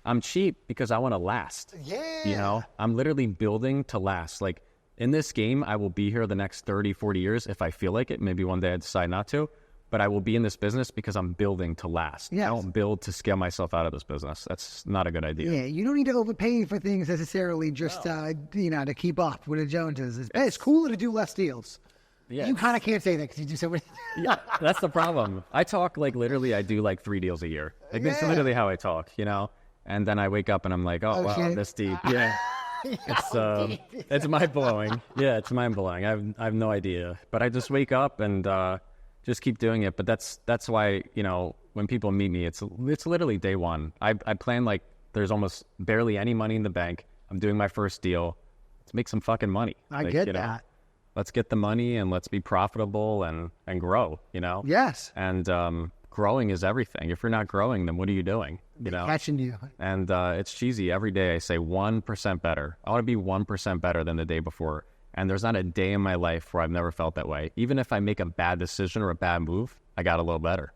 I'm cheap because I want to last. Yeah. I'm literally building to last. Like in this game, I will be here the next 30, 40 years if I feel like it. Maybe one day I decide not to. But I will be in this business because I'm building to last. Yes. I don't build to scale myself out of this business. That's not a good idea. Yeah, you don't need to overpay for things necessarily just, to keep up with the Joneses. It's cooler to do less deals. Yeah. You kind of can't say that because you do so many. Yeah, that's the problem. I talk like literally I do like 3 deals a year. Like that's literally how I talk, And then I wake up and I'm like, oh wow, this deep. Yeah. It's mind blowing. Yeah, it's mind blowing. I have no idea. But I just wake up and just keep doing it. But that's why, when people meet me, it's literally day one. I plan like there's almost barely any money in the bank. I'm doing my first deal. Let's make some fucking money. I get that. Let's get the money and let's be profitable and grow, Yes. And growing is everything. If you're not growing, then what are you doing? Catching you. And it's cheesy. Every day I say 1% better. I want to be 1% better than the day before. And there's not a day in my life where I've never felt that way. Even if I make a bad decision or a bad move, I got a little better,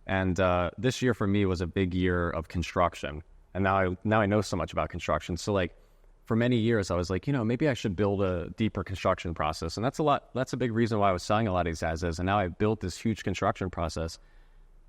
And this year for me was a big year of construction. And now I know so much about construction. So like for many years I was like, maybe I should build a deeper construction process. And that's a big reason why I was selling a lot of these as-is. And now I've built this huge construction process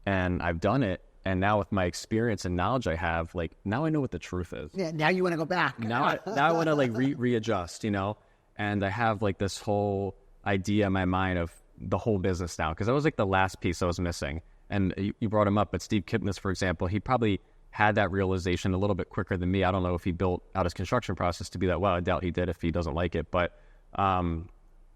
and I've done it. And now with my experience and knowledge I have, like now I know what the truth is. Yeah, now you want to go back. Now I want to like readjust, And I have like this whole idea in my mind of the whole business now. Because that was like the last piece I was missing. And you brought him up, but Steve Kipnis, for example, he probably had that realization a little bit quicker than me. I don't know if he built out his construction process to be that well. I doubt he did if he doesn't like it. But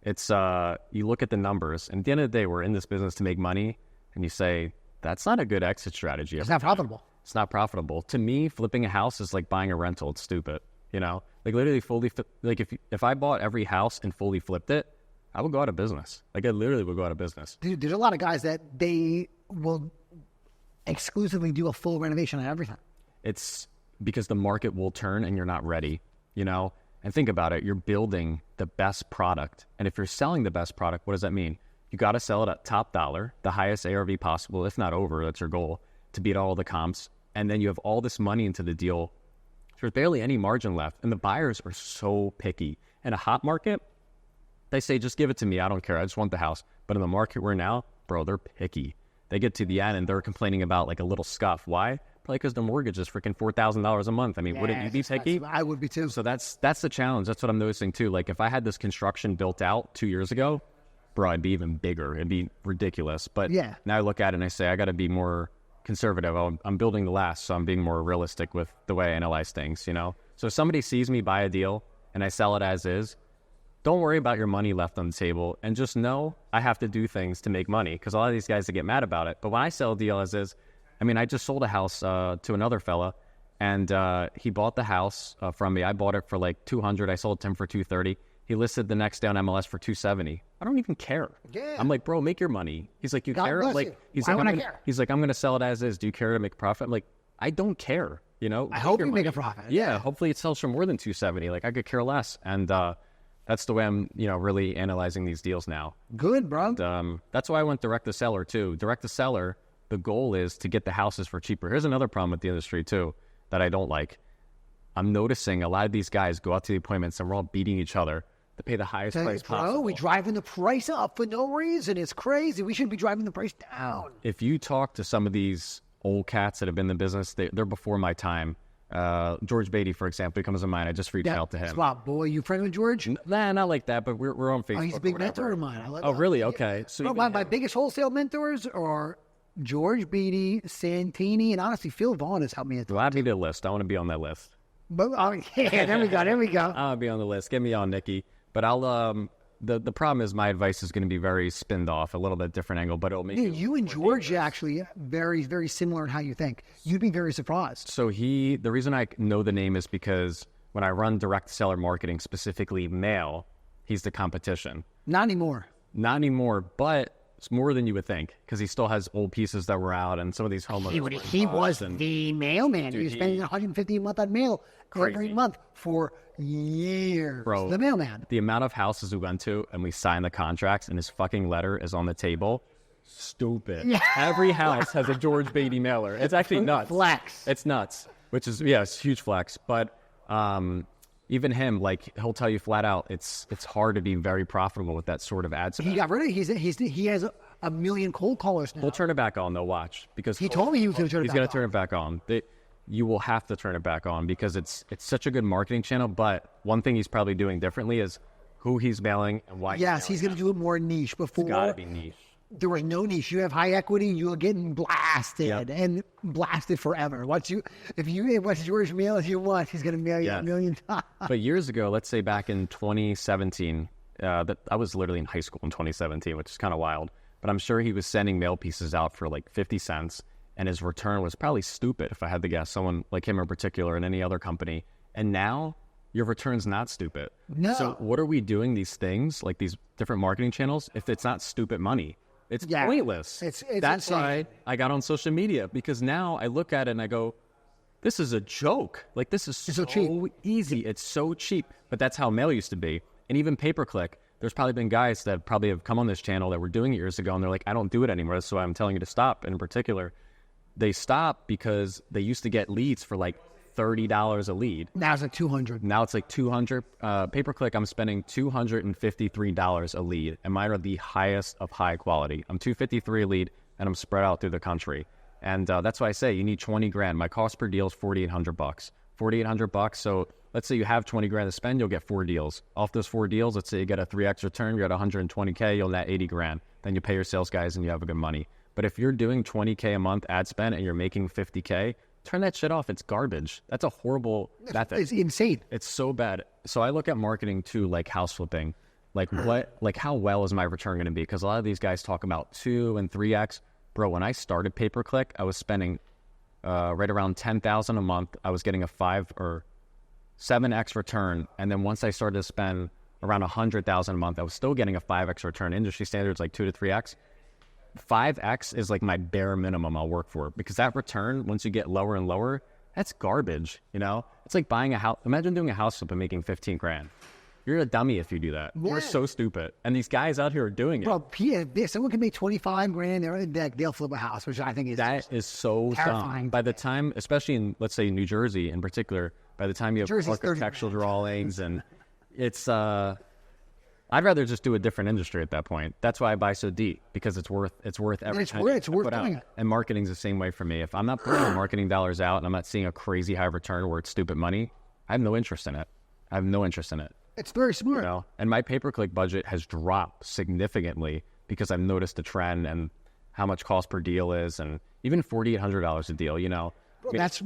it's you look at the numbers. And at the end of the day, we're in this business to make money. And you say, that's not a good exit strategy. It's not profitable. It's not profitable. To me, flipping a house is like buying a rental. It's stupid. Like literally fully, like if I bought every house and fully flipped it, I would go out of business. Like I literally would go out of business. Dude, there's a lot of guys that they will exclusively do a full renovation on everything. It's because the market will turn and you're not ready, And think about it. You're building the best product. And if you're selling the best product, what does that mean? You got to sell it at top dollar, the highest ARV possible, if not over. That's your goal, to beat all the comps. And then you have all this money into the deal. There's barely any margin left. And the buyers are so picky. In a hot market, they say, just give it to me. I don't care. I just want the house. But in the market we're now, bro, they're picky. They get to the end and they're complaining about like a little scuff. Why? Probably because the mortgage is freaking $4,000 a month. I mean, wouldn't you be picky? I would be too. So that's the challenge. That's what I'm noticing too. Like if I had this construction built out 2 years ago, bro, I'd be even bigger. It'd be ridiculous. But now I look at it and I say, I got to be more conservative. I'm building to last, so I'm being more realistic with the way I analyze things, you know? So if somebody sees me buy a deal and I sell it as is, don't worry about your money left on the table and just know I have to do things to make money, because a lot of these guys that get mad about it. But when I sell a deal as is, I mean, I just sold a house to another fella, and he bought the house from me. I bought it for like $200. I sold it to him for $230. He listed the next day on MLS for $270. I don't even care. Yeah. I'm like, bro, make your money. He's like, you God care? bless Like, you. he's Why like, would I care? He's like, I'm gonna sell it as is. Do you care to make a profit? I'm like, I don't care. You know, I hope you make a profit. Yeah, hopefully it sells for more than $270. Like I could care less, and that's the way I'm, you know, really analyzing these deals now. Good, bro. And, that's why I went direct to seller too. Direct to seller, the goal is to get the houses for cheaper. Here's another problem with the industry too that I don't like. I'm noticing a lot of these guys go out to the appointments and we're all beating each other to pay the highest price possible. We're driving the price up for no reason. It's crazy. We should be driving the price down. If you talk to some of these old cats that have been in the business, they're before my time. George Beatty, for example, he comes to mind. I just reached out to him. Swap, boy, you friend with George? Nah, not like that, but we're on Facebook. Oh, he's a big mentor of mine. I love really? Okay. So bro, my biggest wholesale mentors are George Beatty, Santini, and honestly, Phil Vaughn has helped me. Well, add me to the list. I want to be on that list. But, yeah, there we go. I want to be on the list. Get me on, Nikki. But I'll the problem is my advice is going to be very spinned off, a little bit different angle, but it'll make you and George actually very, very similar in how you think. You'd be very surprised. So the reason I know the name is because when I run direct seller marketing, specifically mail, he's the competition. Not anymore. Not anymore, but it's more than you would think, because he still has old pieces that were out and some of these homeowners. He was the mailman. He was spending $150 a month on mail every month for years. Bro, the mailman. The amount of houses we went to and we signed the contracts and his fucking letter is on the table. Stupid. Yeah. Every house has a George Beatty mailer. It's actually nuts. Flex. It's nuts. Which is, it's a huge flex. But even him, like, he'll tell you flat out, it's hard to be very profitable with that sort of ad spend. He got rid of it. He has a million cold callers now. We'll turn it back on, though, watch. Because he told me he was going to turn it back on. He's going to turn it back on. You will have to turn it back on because it's such a good marketing channel. But one thing he's probably doing differently is who he's mailing and why. Yes, he's going to do it more niche. Before, it's got to be niche. There was no niche. You have high equity, you're getting blasted and blasted forever. If George mails you once, he's going to mail you a million times. But years ago, let's say back in 2017, that I was literally in high school in 2017, which is kind of wild. But I'm sure he was sending mail pieces out for like 50 cents. And his return was probably stupid, if I had to guess, someone like him in particular in any other company. And now your return's not stupid. No. So what are we doing these things, like these different marketing channels, if it's not stupid money? It's pointless. It's That's insane. why I got on social media, because now I look at it and I go, this is a joke. Like, this is so cheap. easy. It's so cheap. But that's how mail used to be. And even pay-per-click. There's probably been guys that probably have come on this channel that were doing it years ago, and they're like, I don't do it anymore. That's why I'm telling you to stop. And in particular, they stopped because they used to get leads for like $30 a lead. Now it's like $200. Now it's like $200. Pay-per-click, I'm spending $253 a lead, and mine are the highest of high quality. I'm $253 a lead, and I'm spread out through the country. And that's why I say you need 20 grand. My cost per deal is $4,800. $4,800. So let's say you have 20 grand to spend, you'll get 4 deals. Off those 4 deals, let's say you get a 3x return, you're at 120K, you'll net 80 grand. Then you pay your sales guys and you have a good money. But if you're doing 20K a month ad spend and you're making 50K, turn that shit off. It's garbage. That's a horrible method. It's insane. It's so bad. So I look at marketing too, like house flipping. Like how well is my return going to be? Because a lot of these guys talk about 2 and 3x. Bro, when I started pay-per-click, I was spending right around $10,000 a month. I was getting a 5 or 7x return. And then once I started to spend around $100,000 a month, I was still getting a 5x return. Industry standards like 2 to 3x. 5x is like my bare minimum I'll work for, because that return, once you get lower and lower, that's garbage. You know, it's like buying a house. Imagine doing a house flip and making 15 grand. You're a dummy if you do that. Yeah. You're so stupid. And these guys out here are doing it. Bro, someone can make 25 grand, they'll flip a house, which I think is so terrifying. dumb. By the time, especially in, let's say, New Jersey in particular, by the time you have architectural drawings and it's, I'd rather just do a different industry at that point. That's why I buy so deep, because it's worth every time it's worth doing it. And marketing's the same way for me. If I'm not putting marketing dollars out and I'm not seeing a crazy high return where it's stupid money, I have no interest in it. It's very smart. You know? And my pay-per-click budget has dropped significantly because I've noticed the trend and how much cost per deal is, and even $4,800 a deal, you know. Bro, that's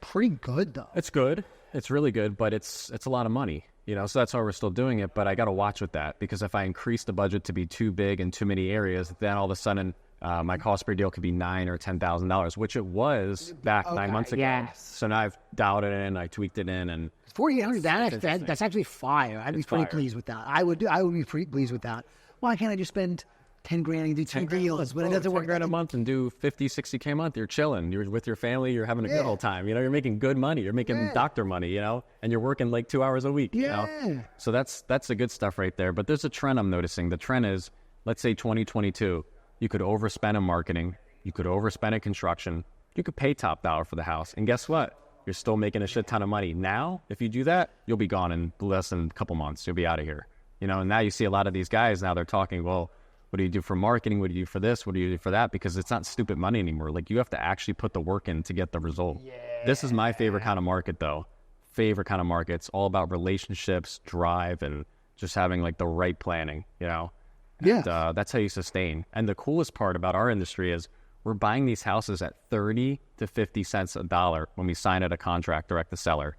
pretty good though. It's good. It's really good, but it's a lot of money, you know. So that's why we're still doing it. But I got to watch with that, because if I increase the budget to be too big in too many areas, then all of a sudden my cost per deal could be $9,000 or $10,000, which it was back 9 months ago. Yes. So now I've dialed it in, I tweaked it in, and $4,800. That's actually fire. I'd be pretty pleased with that. I would be pretty pleased with that. Why can't I just spend 10 grand and do 2 deals when it doesn't work? 10 grand a month and do 50, 60K a month. You're chilling. You're with your family. You're having a good old time. You know, you're making good money. You're making doctor money, you know, and you're working like 2 hours a week, you know? So that's the good stuff right there. But there's a trend I'm noticing. The trend is, let's say 2022, you could overspend in marketing. You could overspend in construction. You could pay top dollar for the house. And guess what? You're still making a shit ton of money. Now, if you do that, you'll be gone in less than a couple months. You'll be out of here. You know, and now you see a lot of these guys, now they're talking, well, what do you do for marketing? What do you do for this? What do you do for that? Because it's not stupid money anymore. Like, you have to actually put the work in to get the result. Yeah. This is my favorite kind of market, though. Favorite kind of market. It's all about relationships, drive, and just having, like, the right planning, you know? And, that's how you sustain. And the coolest part about our industry is we're buying these houses at 30 to 50 cents a dollar when we sign at a contract direct to seller.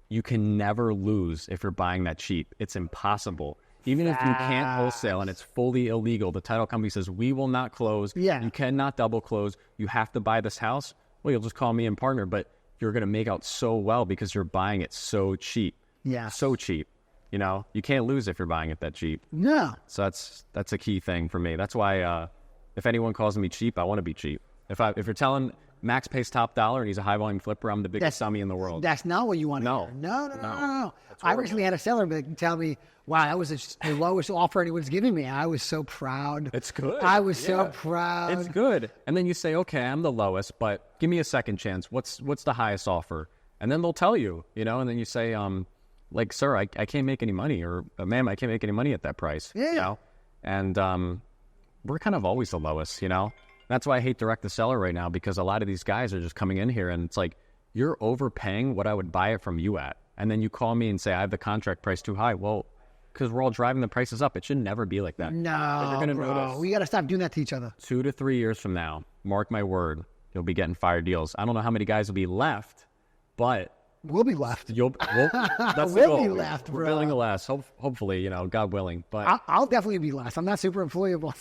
You can never lose if you're buying that cheap. It's impossible. Even if you can't wholesale and it's fully illegal, the title company says, we will not close. Yeah. You cannot double close. You have to buy this house. Well, you'll just call me and partner, but you're going to make out so well because you're buying it so cheap. Yeah. So cheap. You know, you can't lose if you're buying it that cheap. No. So that's a key thing for me. That's why if anyone calls me cheap, I want to be cheap. If you're telling Max pays top dollar and he's a high volume flipper, I'm the biggest dummy in the world. That's not what you want to hear. No. I recently had a seller tell me, wow, that was the lowest offer anyone's giving me. I was so proud. It's good. I was so proud. It's good. And then you say, okay, I'm the lowest, but give me a second chance. What's the highest offer? And then they'll tell you, you know, and then you say, like, sir, I can't make any money, or ma'am, I can't make any money at that price. Yeah. You know? And we're kind of always the lowest, you know? That's why I hate direct to seller right now, because a lot of these guys are just coming in here and it's like, you're overpaying what I would buy it from you at. And then you call me and say, I have the contract price too high. Well, because we're all driving the prices up. It should never be like that. No, you're gonna notice. We got to stop doing that to each other. 2 to 3 years from now, mark my word, you'll be getting fire deals. I don't know how many guys will be left, but we'll be left. That's the we'll goal. Be left, bro. We're building the last. Hopefully, you know, God willing. But I'll definitely be last. I'm not super employable.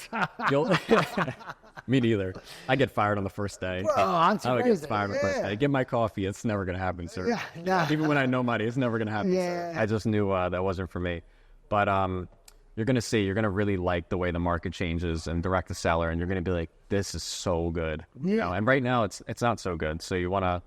Me neither. I get fired on the first day. Bro, I'm surprised. I get fired on the first day. Get my coffee. It's never going to happen, sir. Yeah, nah. Even when I know money, it's never going to happen, sir. I just knew that wasn't for me. But you're going to see. You're going to really like the way the market changes and direct to seller, and you're going to be like, this is so good. Yeah. You know? And right now, it's not so good. So you want to,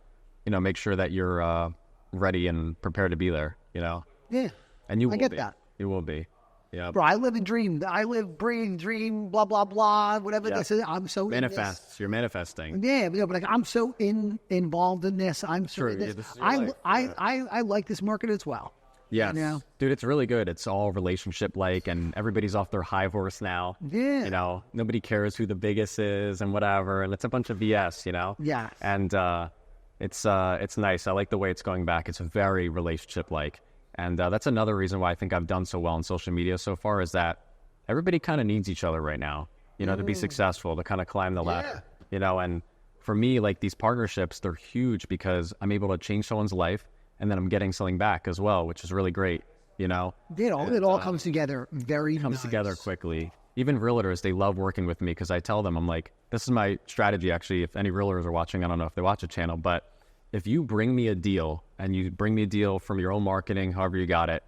you know, make sure that you're ready and prepared to be there, you know? Yeah. And you will be. I get that. You will be. Yeah. Bro, I live in dream. I live, breathe, dream, blah, blah, blah, whatever this is. I'm so manifest. You're manifesting. Yeah, but like, I'm so involved in this. I'm so in this. I like this market as well. Yes. You know? Dude, it's really good. It's all relationship-like, and everybody's off their high horse now. Yeah. You know, nobody cares who the biggest is and whatever, and it's a bunch of BS, you know? Yeah. And it's nice. I like the way it's going back. It's very relationship-like. And that's another reason why I think I've done so well on social media so far, is that everybody kind of needs each other right now, you know, to be successful, to kind of climb the ladder, you know. And for me, like, these partnerships, they're huge because I'm able to change someone's life, and then I'm getting something back as well, which is really great, you know. It all comes together together quickly. Even realtors, they love working with me because I tell them, I'm like, this is my strategy, actually. If any realtors are watching, I don't know if they watch the channel, but if you bring me a deal and you bring me a deal from your own marketing, however you got it,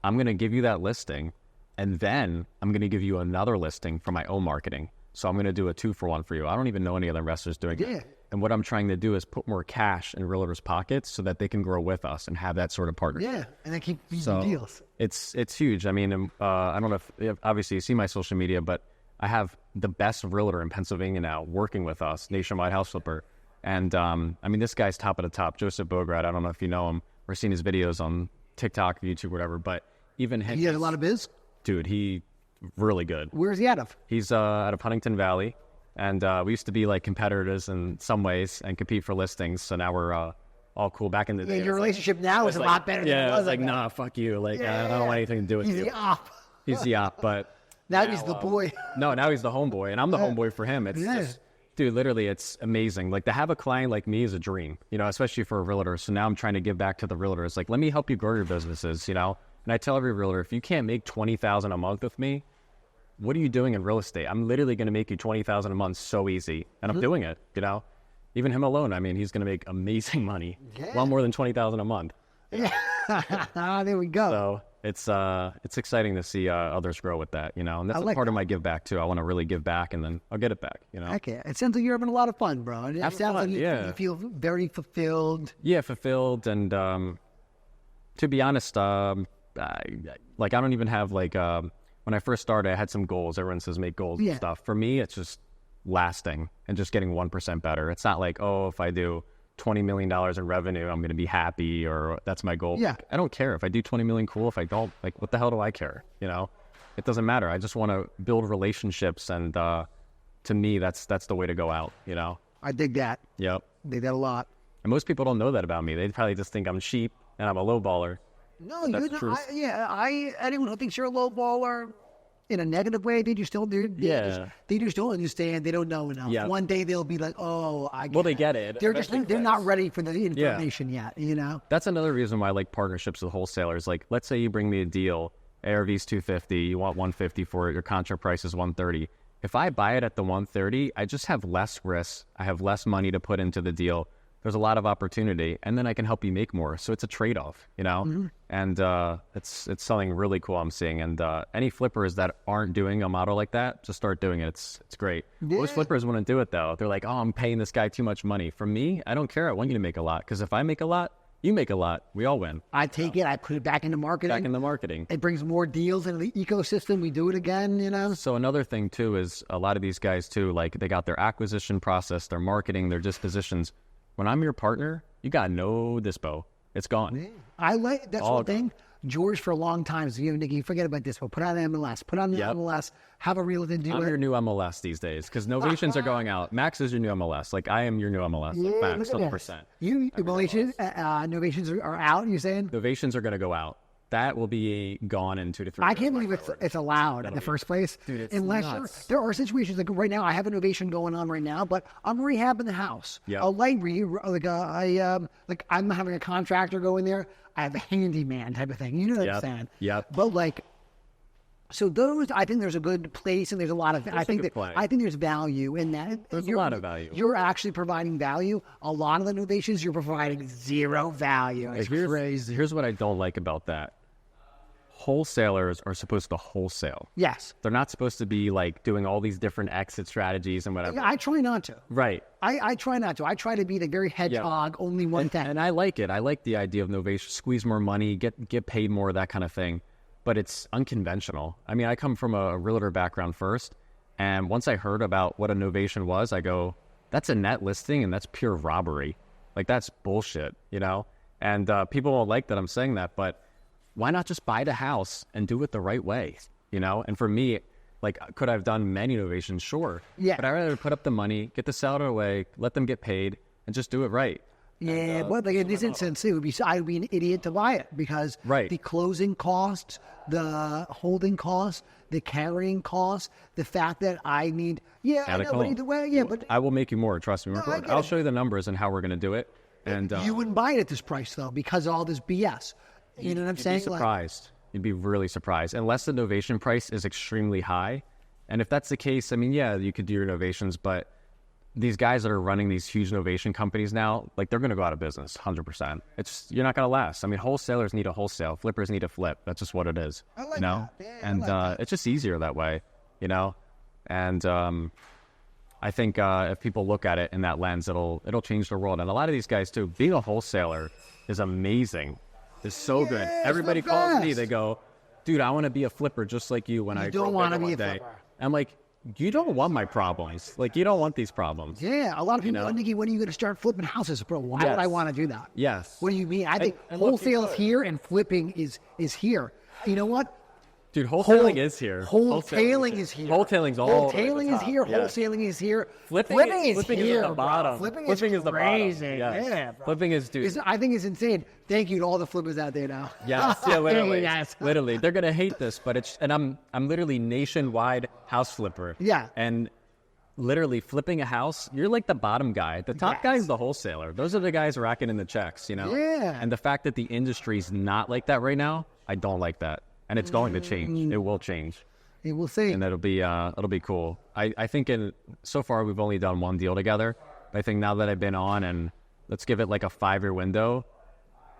I'm going to give you that listing. And then I'm going to give you another listing from my own marketing. So I'm going to do a 2-for-1 for you. I don't even know any other investors doing it. And what I'm trying to do is put more cash in realtors' pockets so that they can grow with us and have that sort of partnership. Yeah, and they keep using deals. It's huge. I mean, I don't know if obviously you see my social media, but I have the best realtor in Pennsylvania now working with us, Nationwide House Flipper. And I mean, this guy's top of the top, Joseph Bograd. I don't know if you know him or seen his videos on TikTok, YouTube, whatever, but even him. He had a lot of biz? Dude, he really good. Where's he out of? He's out of Huntington Valley. And we used to be like competitors in some ways and compete for listings. So now we're all cool. Back in the day, your relationship now is a lot better than it was. It's like, nah, fuck you. Like, I don't want anything to do with you. He's the op. He's the op, but now he's the boy. No, now he's the homeboy, and I'm the homeboy for him. It's just, dude, literally, it's amazing. Like, to have a client like me is a dream, you know, especially for a realtor. So now I'm trying to give back to the realtors. Like, let me help you grow your businesses, you know? And I tell every realtor, if you can't make $20,000 a month with me, what are you doing in real estate? I'm literally going to make you $20,000 a month so easy. And I'm doing it, you know? Even him alone, I mean, he's going to make amazing money. A lot more than $20,000 a month. Yeah. There we go. So it's exciting to see others grow with that, you know? And that's a part of my give back, too. I want to really give back, and then I'll get it back, you know? Okay. It sounds like you're having a lot of fun, bro. It sounds like you feel very fulfilled. Yeah, fulfilled. And to be honest, I don't even have, like... when I first started, I had some goals. Everyone says make goals and stuff. For me, it's just lasting and just getting 1% better. It's not like, oh, if I do $20 million in revenue, I'm going to be happy or that's my goal. Yeah. I don't care. If I do 20 million, cool. If I don't, like, what the hell do I care? You know, it doesn't matter. I just want to build relationships. And to me, that's the way to go out, you know? I dig that. Yep. Dig that a lot. And most people don't know that about me. They probably just think I'm cheap and I'm a low baller. No, you're not. Anyone who thinks you're a low baller in a negative way, they just don't understand. They don't know enough. Yeah. One day they'll be like, "Oh, I get it." They get it. They're not ready for the information yet. You know. That's another reason why I like partnerships with wholesalers. Like, let's say you bring me a deal, ARV's $250, you want $150 for it, your contract price is $130. If I buy it at the $130, I just have less risk. I have less money to put into the deal. There's a lot of opportunity, and then I can help you make more. So it's a trade-off, you know? Mm-hmm. And it's something really cool I'm seeing. And any flippers that aren't doing a model like that, just start doing it. It's great. Yeah. Most flippers wouldn't do it, though. They're like, oh, I'm paying this guy too much money. For me, I don't care. I want you to make a lot. Because if I make a lot, you make a lot. We all win. I take it. I put it back into marketing. Back in the marketing. It brings more deals into the ecosystem. We do it again, you know? So another thing, too, is a lot of these guys, too, like they got their acquisition process, their marketing, their dispositions. When I'm your partner, you got no dispo. It's gone. Yeah. I like that's all one thing. George, for a long time, so Nicky, forget about dispo. Put on the MLS. Put on the MLS. Have a realtor do it. I'm your new MLS these days because Novations are going out. Max is your new MLS. Like, I am your new MLS. Yeah, like Max, 100%. Novations are out, you saying? Novations are going to go out. That will be gone in 2 to 3 years. I can't believe it's allowed in the first place. Dude, it's unless nuts. There are situations like right now. I have a novation going on right now, but I'm rehabbing the house. Yeah. A light I'm having a contractor go in there. I have a handyman type of thing. You know what I'm saying? Yep. But so those, I think there's a good place, and there's a lot of. I think there's value in that. There's a lot of value. You're actually providing value. A lot of the novations, you're providing zero value. It's crazy. Here's what I don't like about that. Wholesalers are supposed to wholesale. Yes. They're not supposed to be like doing all these different exit strategies and whatever. I try not to. Right. I try not to. I try to be the very hedgehog, only one thing. And I like it. I like the idea of novation, squeeze more money, get paid more, that kind of thing. But it's unconventional. I mean, I come from a realtor background first. And once I heard about what a novation was, I go, that's a net listing and that's pure robbery. Like, that's bullshit, you know? And people won't like that I'm saying that, but why not just buy the house and do it the right way, you know? And for me, like, could I have done many novations? Sure. Yeah. But I'd rather put up the money, get the seller away, let them get paid, and just do it right. Yeah, but in this instance, I would be an idiot to buy it because the closing costs, the holding costs, the carrying costs, the fact that I need, but either way, but I will make you more, trust me. I'll show you the numbers and how we're going to do it. And you wouldn't buy it at this price, though, because of all this BS. You know what I'm saying? You'd be surprised. You'd be really surprised. Unless the novation price is extremely high. And if that's the case, I mean, yeah, you could do your novations, but these guys that are running these huge novation companies now, like, they're going to go out of business, 100%. You're not going to last. I mean, wholesalers need a wholesale. Flippers need a flip. That's just what it is. I like you know? That. Yeah, and like that. It's just easier that way, you know? And I think if people look at it in that lens, it'll change the world. And a lot of these guys too, being a wholesaler is amazing. It's so good. Everybody calls me, they go, dude, I want to be a flipper just like you when I don't want to be a day. flipper. I'm like, you don't want my problems. Like, you don't want these problems. Yeah, a lot of people, Nicky, when are you going to start flipping houses? Bro, why would I want to do that? Yes. What do you mean? I think wholesale is here and flipping is here. You know what? Dude, wholesaling is here. Wholesaling is here. Wholesaling's all Wholesaling is here. Yeah. Wholesaling is here. Flipping is is here, at the bottom. Flipping is crazy. the bottom. Yes. Yeah, bro. Flipping is, dude. I think it's insane. Thank you to all the flippers out there now. Yes, yeah, literally. Yes. Literally. They're gonna hate this, but I'm literally nationwide house flipper. Yeah. And literally flipping a house, you're like the bottom guy. The top guy is the wholesaler. Those are the guys racking in the checks, Yeah. And the fact that the industry's not like that right now, I don't like that. And it's going to change. It will change. Hey, we'll see. And it'll be cool. I think so far we've only done one deal together. But I think now that I've been on, and let's give it like a 5-year window,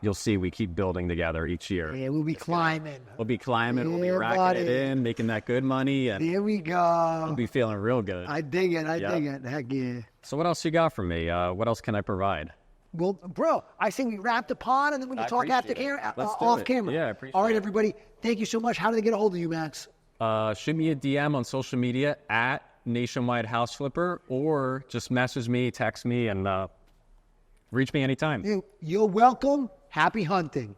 you'll see we keep building together each year. Yeah, we'll be climbing. We'll be climbing. We'll be Yeah, racking it buddy. in, making that good money, and There we go. we'll be feeling real good. I dig it. I dig it. Heck yeah. So what else you got for me? What else can I provide? Well, bro, I think we wrapped the pod, and then we can talk after camera, Let's do off it. camera. Yeah, I appreciate All right, it. everybody. Thank you so much. How do they get a hold of you, Max? Shoot me a DM on social media at Nationwide House Flipper, or just message me, text me, and reach me anytime. You're welcome. Happy hunting.